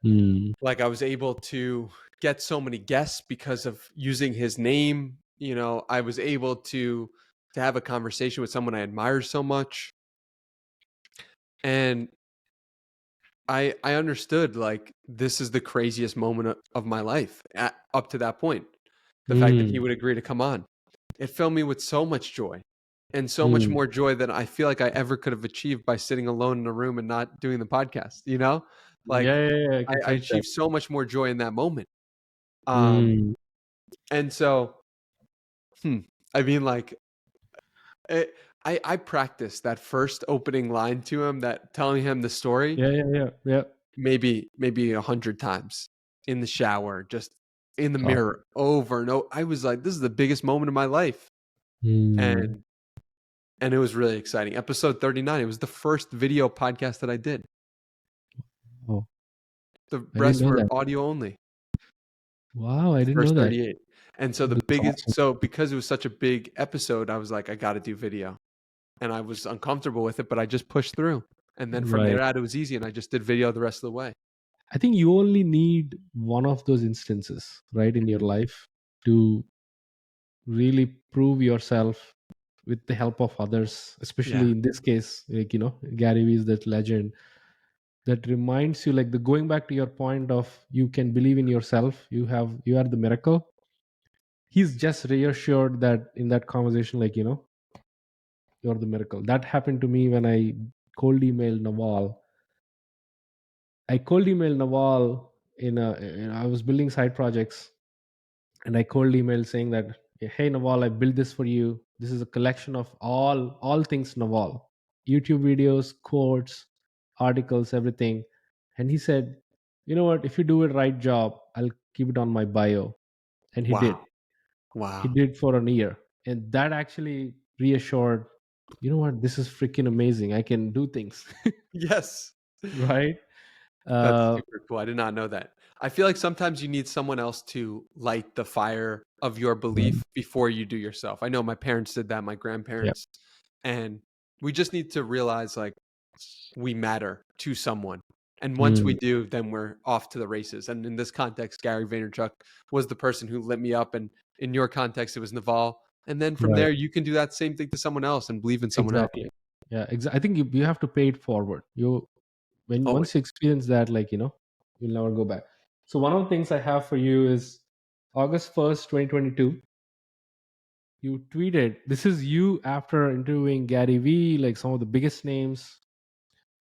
mm, like I was able to get so many guests because of using his name. You know, I was able to have a conversation with someone I admire so much. And I understood like this is the craziest moment of my life up to that point. The fact that he mm, would agree to come on. It filled me with so much joy and so much mm. more joy than I feel like I ever could have achieved by sitting alone in a room and not doing the podcast, you know? Like Yeah, I can I sense that. achieved so much more joy in that moment. Um Mm. and so hmm, I mean like it, I practiced that first opening line to him, that telling him the story Yeah. maybe 100 times in the shower, just in the Wow. mirror over and over. I was like, this is the biggest moment of my life. Mm. And it was really exciting. Episode 39, it was the first video podcast that I did. Oh, The I didn't rest know were that. audio only. Wow, I The didn't know first that. 38. And so That's awesome. because it was such a big episode, I was like, I got to do video. And I was uncomfortable with it, but I just pushed through. And then from there Right. out, it was easy. And I just did video the rest of the way. I think you only need one of those instances, right, in your Mhm. life to really prove yourself with the help of others, Yeah. especially in this case, like, Gary Vee is that legend that reminds you, like, the going back to your point of you can believe in yourself, you are the miracle. He's just reassured that in that conversation, like, you're the miracle. That happened to me when I cold emailed Nawal. I cold emailed Nawal I was building side projects, and I cold emailed saying that, hey Nawal, I built this for you. This is a collection of all things Nawal, YouTube videos, quotes, articles, everything. And he said, you know what? If you do a right job, I'll keep it on my bio. And he did. Wow. He Wow. did for an year, and that actually reassured. You know what? This is freaking amazing. I can do things, Yes. right? That's Uh, super cool. I did not know that. I feel like sometimes you need someone else to light the fire of your belief before you do yourself. I know my parents did that, my yeah. grandparents, and we just need to realize like we matter to someone. And once we Mm, do, then we're off to the races. And in this context, Gary Vaynerchuk was the person who lit me up. And in your context, it was Naval. And then from right. there, you can do that same thing to someone else and believe in someone else. Exactly. Yeah. I think you have to pay it forward. when Always. once you experience that, like, you'll never go back. So one of the things I have for you is August 1st, 2022. You tweeted, this is you after interviewing Gary Vee, like some of the biggest names.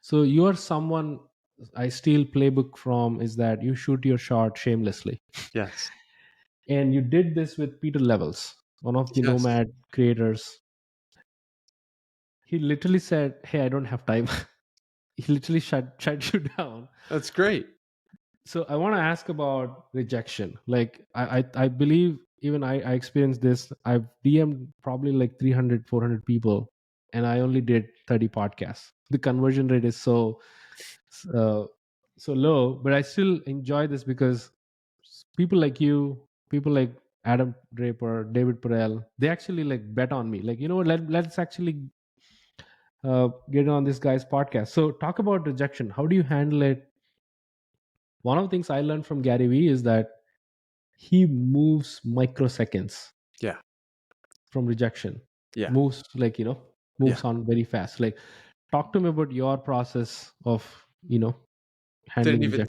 So you are someone I steal playbook from, is that you shoot your shot shamelessly. Yes. And you did this with Peter Levels, one of the Yes. nomad creators. He literally said, hey, I don't have time. He literally shut you down. That's great. So I want to ask about rejection. Like I believe even I experienced this. I've DM'd probably like 300, 400 people, and I only did 30 podcasts. The conversion rate is uh, so low, but I still enjoy this because people like you, people like Adam Draper, David Perel, they actually like bet on me. Like, what, let's actually get on this guy's podcast. So talk about rejection. How do you handle it? One of the things I learned from Gary Vee is that he moves microseconds Yeah. from rejection. Yeah. Moves like, Yeah. moves on very fast. Like, talk to me about your process of, handling rejection.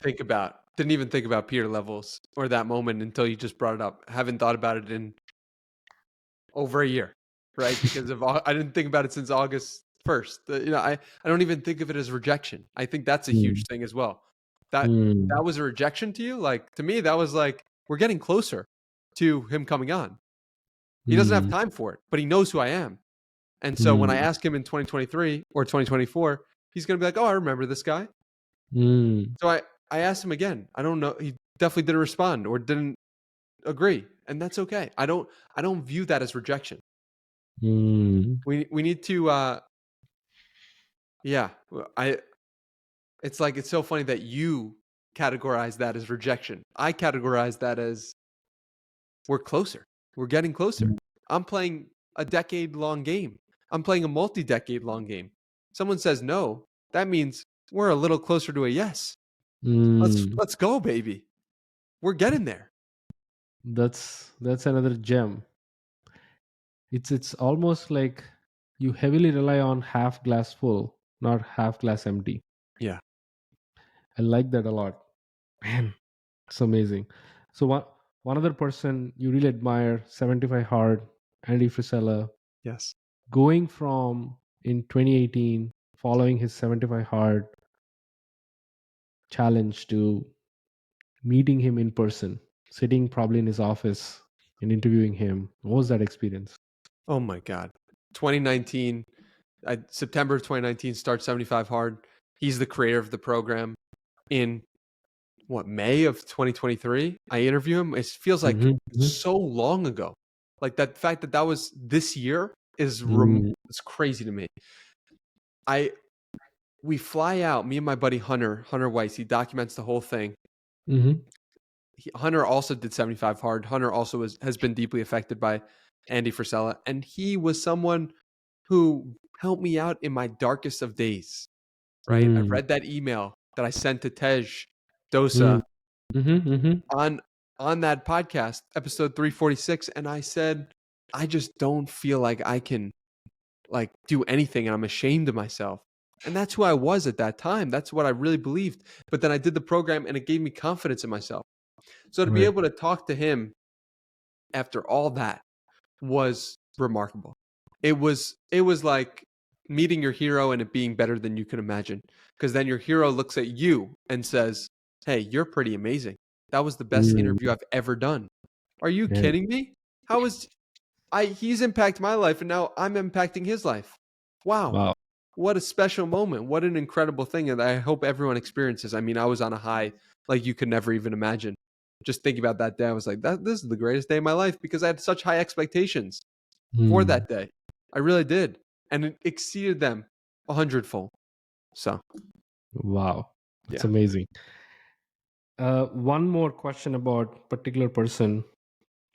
Didn't even think about Peter Levels or that moment until you just brought it up. Haven't thought about it in over a year, right? Because I didn't think about it since August 1st. I don't even think of it as rejection. I think that's a huge Mm, thing as well. That mm, was a rejection to you. Like, to me, that was like, we're getting closer to him coming on. He doesn't have mm, time for it, but he knows who I am. And so when I mm, ask him in 2023 or 2024, he's going to be like, oh, I remember this guy. mm, So I asked him again. I don't know. He definitely didn't respond or didn't agree. And that's okay. I don't view that as rejection. mm, We need to yeah. It's like, it's so funny that you categorize that as rejection. I categorize that as we're closer. We're getting closer. I'm playing a decade-long game. I'm playing a multi-decade-long game. Someone says no, that means we're a little closer to a yes. mm. Let's go, baby. We're getting there. That's another gem. It's almost like you heavily rely on half glass full, not half glass empty. Yeah. I like that a lot. Man, it's amazing. So one other person you really admire, 75 Hard, Andy Frisella, Yes. going from in 2018, following his 75 Hard challenge to meeting him in person, sitting probably in his office and interviewing him. What was that experience? Oh my God. 2019, September of 2019, Start 75 Hard. He's the creator of the program. In May of 2023, I interview him. It feels like Mhm, mhm, so long ago. Like, that fact that was this year is mm, it's crazy to me. We fly out, me and my buddy Hunter Weiss. He documents the whole thing. mhm, Hunter also did 75 Hard. Hunter also has been deeply affected by Andy Frisella, and he was someone who helped me out in my darkest of days. Right? I mm, read that email that I sent to Tej mm, Dosa mhm, mhm, on that podcast, episode 346, and I said, I just don't feel like I can like do anything, and I'm ashamed of myself. And that's who I was at that time. That's what I really believed. But then I did the program and it gave me confidence in myself. So to be right. able to talk to him after all that was remarkable. It was like meeting your hero and it being better than you could imagine. Because then your hero looks at you and says, hey, you're pretty amazing. That was the best Mm, interview I've ever done. Are you yeah. kidding me? How is he's impacted my life and now I'm impacting his life. Wow. Wow. What a special moment. What an incredible thing that I hope everyone experiences. I mean, I was on a high like you could never even imagine. Just thinking about that day, I was like, this is the greatest day of my life because I had such high expectations for Mm, that day. I really did. And it exceeded them 100-fold. So, wow. That's yeah. amazing. One more question about particular person.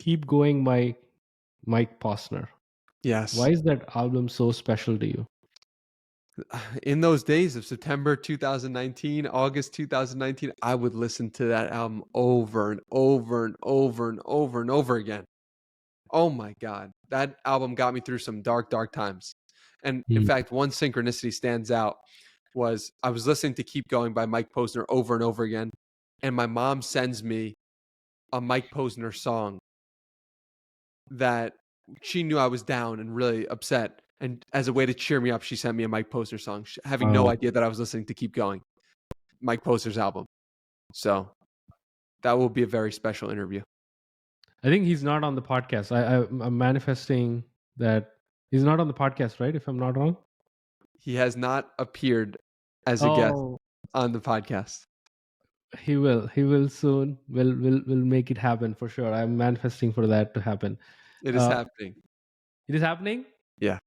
Keep Going, my Mike Posner. Yes. Why is that album so special to you? In those days of September 2019, August 2019, I would listen to that album over and over and over and over and over again. Oh my God. That album got me through some dark, dark times. And in Mm, fact, one synchronicity stands out. was I was listening to Keep Going by Mike Posner over and over again. And my mom sends me a Mike Posner song that she knew I was down and really upset. And as a way to cheer me up, she sent me a Mike Posner song, having no idea that I was listening to Keep Going, Mike Posner's album. So that will be a very special interview. I think he's not on the podcast. I'm manifesting that he's not on the podcast, right? If I'm not wrong. He has not appeared as a guest on the podcast. He will. He will soon. We'll make it happen for sure. I'm manifesting for that to happen. It is happening. It is happening? Yeah.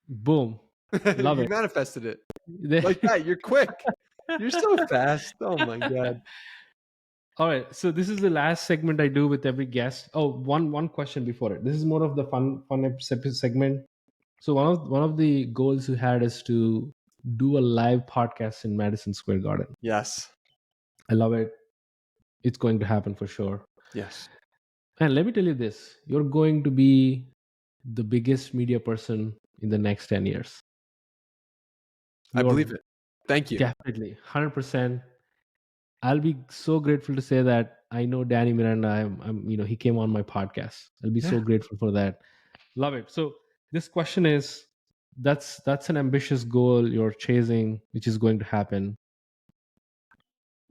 Boom. Love You it. manifested it. Like that. You're quick. You're so fast. Oh my God. All right. So this is the last segment I do with every guest. Oh, one question before it. This is more of the fun segment. So one of the goals you had is to do a live podcast in Madison Square Garden. Yes. I love it. It's going to happen for sure. Yes. And let me tell you this. You're going to be the biggest media person in the next 10 years. I believe it. Thank you. Definitely. 100%. I'll be so grateful to say that I know Danny Miranda. I'm he came on my podcast. I'll be so grateful for that. Love it. So this question is, that's an ambitious goal you're chasing, which is going to happen.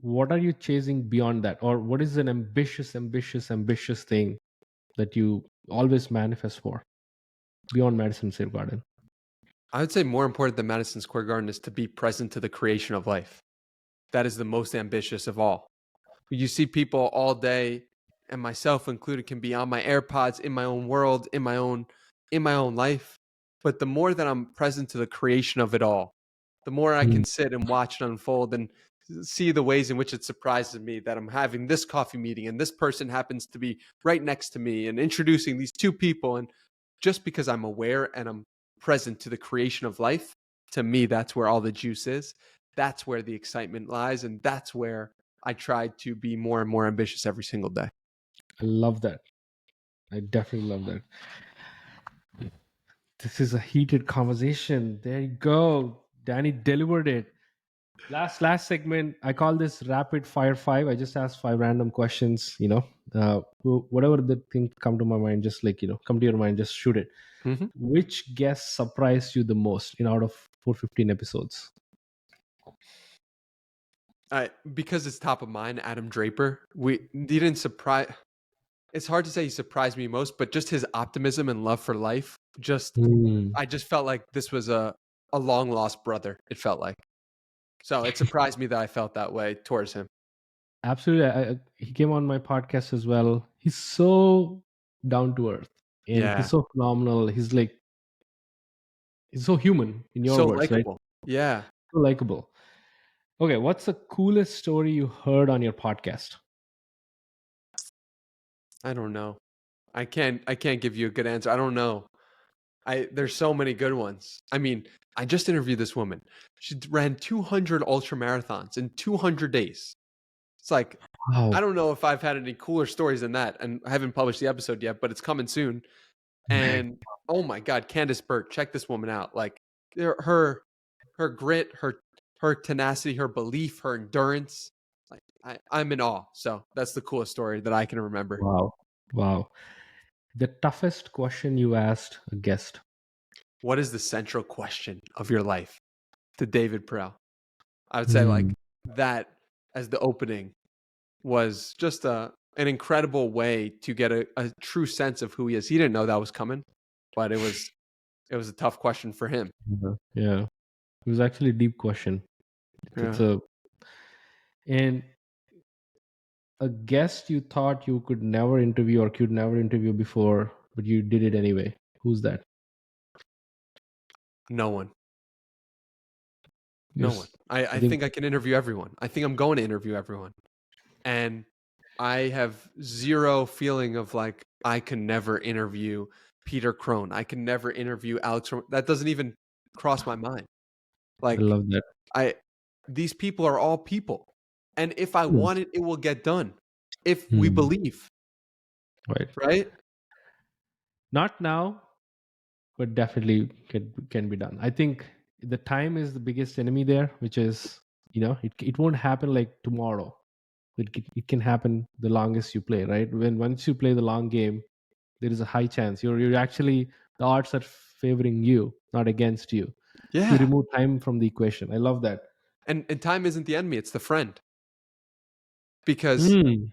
What are you chasing beyond that? Or what is an ambitious thing that you always manifest for beyond Madison Square Garden? I would say more important than Madison Square Garden is to be present to the creation of life. That is the most ambitious of all. You see people all day, and myself included, can be on my AirPods, in my own world, in my own life. But the more that I'm present to the creation of it all, the more I can sit and watch it unfold and see the ways in which it surprises me that I'm having this coffee meeting and this person happens to be right next to me and introducing these two people. And just because I'm aware and I'm present to the creation of life, to me, that's where all the juice is. That's where the excitement lies. And that's where I try to be more and more ambitious every single day. I love that. I definitely love that. This is a heated conversation. There you go. Danny delivered it. Last segment, I call this rapid fire 5. I just ask 5 random questions, whatever the thing come to my mind, just come to your mind, just shoot it. Mm-hmm. Which guest surprised you the most in out of 415 episodes? Because it's top of mind, Adam Draper. He didn't surprise. It's hard to say he surprised me most, but just his optimism and love for life. I just felt like this was a long lost brother. It felt like. So it surprised me that I felt that way towards him. Absolutely. He came on my podcast as well. He's so down to earth. And he's so phenomenal. He's so human in your words, likable. Right? Yeah. So likable. Okay, what's the coolest story you heard on your podcast? I don't know. I can't give you a good answer. I don't know. There's so many good ones. I mean, I just interviewed this woman. She ran 200 ultra marathons in 200 days. It's like, wow. I don't know if I've had any cooler stories than that. And I haven't published the episode yet, but it's coming soon. And oh my God, Candace Burt, check this woman out. Like her grit, her tenacity, her belief, her endurance. Like I'm in awe. So that's the coolest story that I can remember. Wow. The toughest question you asked a guest. What is the central question of your life? To David Perel. I would say like that as the opening was just an incredible way to get a true sense of who he is. He didn't know that was coming, but it was a tough question for him. Yeah. It was actually a deep question. And a guest you thought you could never interview or could never interview before, but you did it anyway. Who's that? No one. No one. I think I can interview everyone. I think I'm going to interview everyone. And I have zero feeling of like, I can never interview Peter Crone. I can never interview Alex. That doesn't even cross my mind. Like, I love that. These people are all people. And if I want it, it will get done. If we believe. Right? Not now, but definitely can be done. I think the time is the biggest enemy there, which is, it won't happen like tomorrow. It can happen the longest you play, right? When once you play the long game, there is a high chance you're actually, the odds are favoring you, not against you. If you Yeah. remove time from the equation, I love that. And time isn't the enemy, it's the friend. Because Hmm.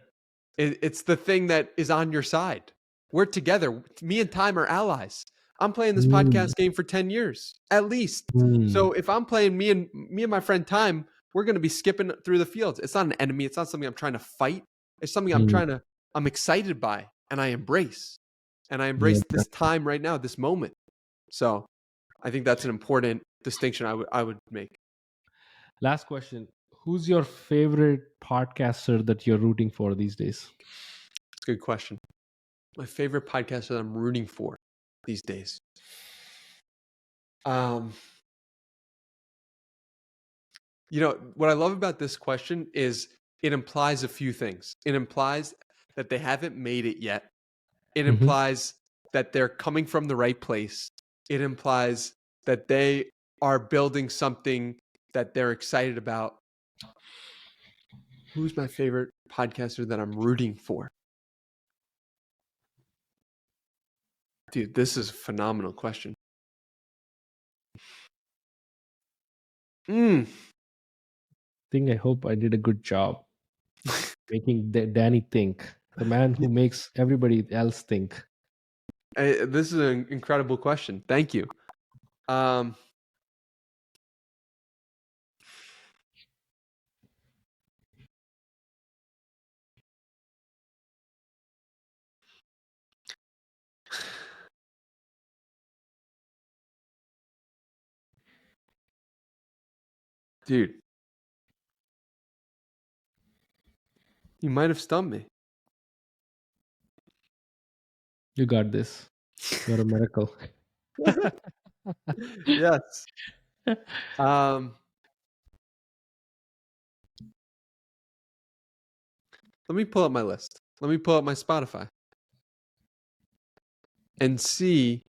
it's the thing that is on your side. We're together. Me and time are allies. I'm playing this Hmm. podcast game for 10 years at least. Hmm. So if I'm playing me and my friend time, we're going to be skipping through the fields. It's not an enemy. It's not something I'm trying to fight. It's something Hmm. I'm excited by and I embrace. And I Yeah. embrace this time right now, this moment. So I think that's an important distinction I would make. Last question. Who's your favorite podcaster that you're rooting for these days? It's a good question. My favorite podcaster that I'm rooting for these days. What I love about this question is it implies a few things. It implies that they haven't made it yet. It Mm-hmm. implies that they're coming from the right place. It implies that they are building something that they're excited about. Who's my favorite podcaster that I'm rooting for? Dude, this is a phenomenal question. I hope I did a good job making Danny think, the man who makes everybody else think. This is an incredible question. Thank you. Dude, you might have stumped me. You got this. You're a miracle. Yes. Let me pull up my list. Let me pull up my Spotify and see.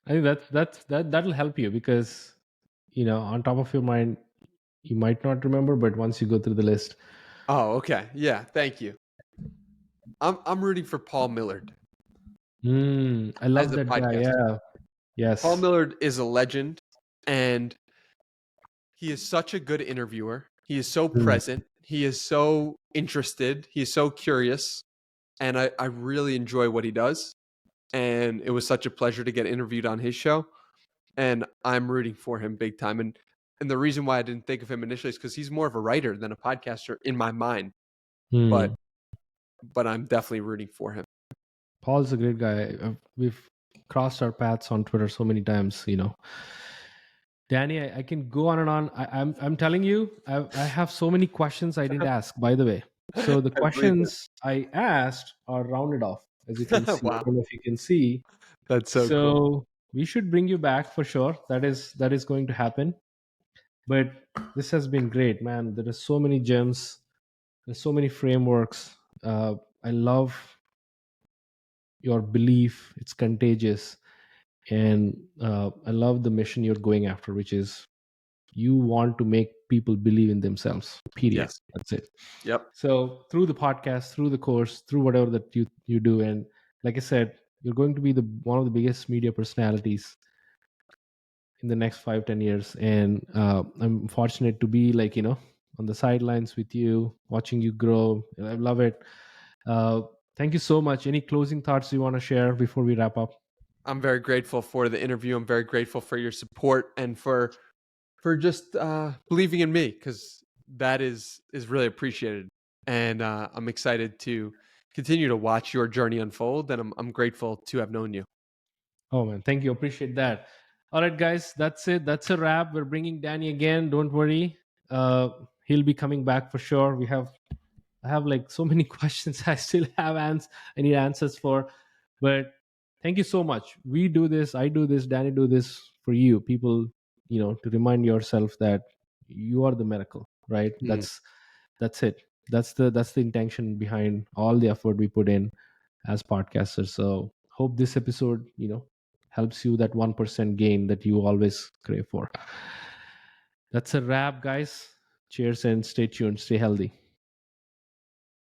I think that'll help you because, on top of your mind, you might not remember, but once you go through the list. Oh, okay. Yeah, thank you. I'm rooting for Paul Millard I love as a that guy. podcaster. Yeah. Yes. Paul Millard is a legend, and he is such a good interviewer. He is so Mm. present. He is so interested. He is so curious, and I really enjoy what he does. And it was such a pleasure to get interviewed on his show. And I'm rooting for him big time. And the reason why I didn't think of him initially is because he's more of a writer than a podcaster in my mind. But I'm definitely rooting for him. Paul's a great guy. We've crossed our paths on Twitter so many times. Danny, I can go on and on. I'm telling you, I have so many questions I didn't ask, by the way. So the I believe it. questions I asked are rounded off, as you can see. I Wow, don't know if you can see. that's so cool. So we should bring you back for sure. That is going to happen. But this has been great, man. There are so many gems. There's so many frameworks. I love your belief. It's contagious. And I love the mission you're going after, which is you want to make people believe in themselves, period. Yes. That's it. Yep. So through the podcast, through the course, through whatever that you do, and like I said, you're going to be one of the biggest media personalities in the next 5-10 years. And I'm fortunate to be on the sidelines with you, watching you grow. I love it. Thank you so much. Any closing thoughts you want to share before we wrap up? I'm very grateful for the interview. I'm very grateful for your support and for just believing in me, because that is really appreciated. And I'm excited to continue to watch your journey unfold. And I'm grateful to have known you. Oh man, thank you. Appreciate that. All right, guys, that's it. That's a wrap. We're bringing Danny again. Don't worry. He'll be coming back for sure. I have like so many questions I still have I need answers for. But thank you so much. We do this, I do this, Danny do this for you. People, to remind yourself that you are the miracle, right? Mm. That's it. That's the intention behind all the effort we put in as podcasters. So hope this episode, helps you that 1% gain that you always crave for. That's a wrap, guys. Cheers and stay tuned. Stay healthy.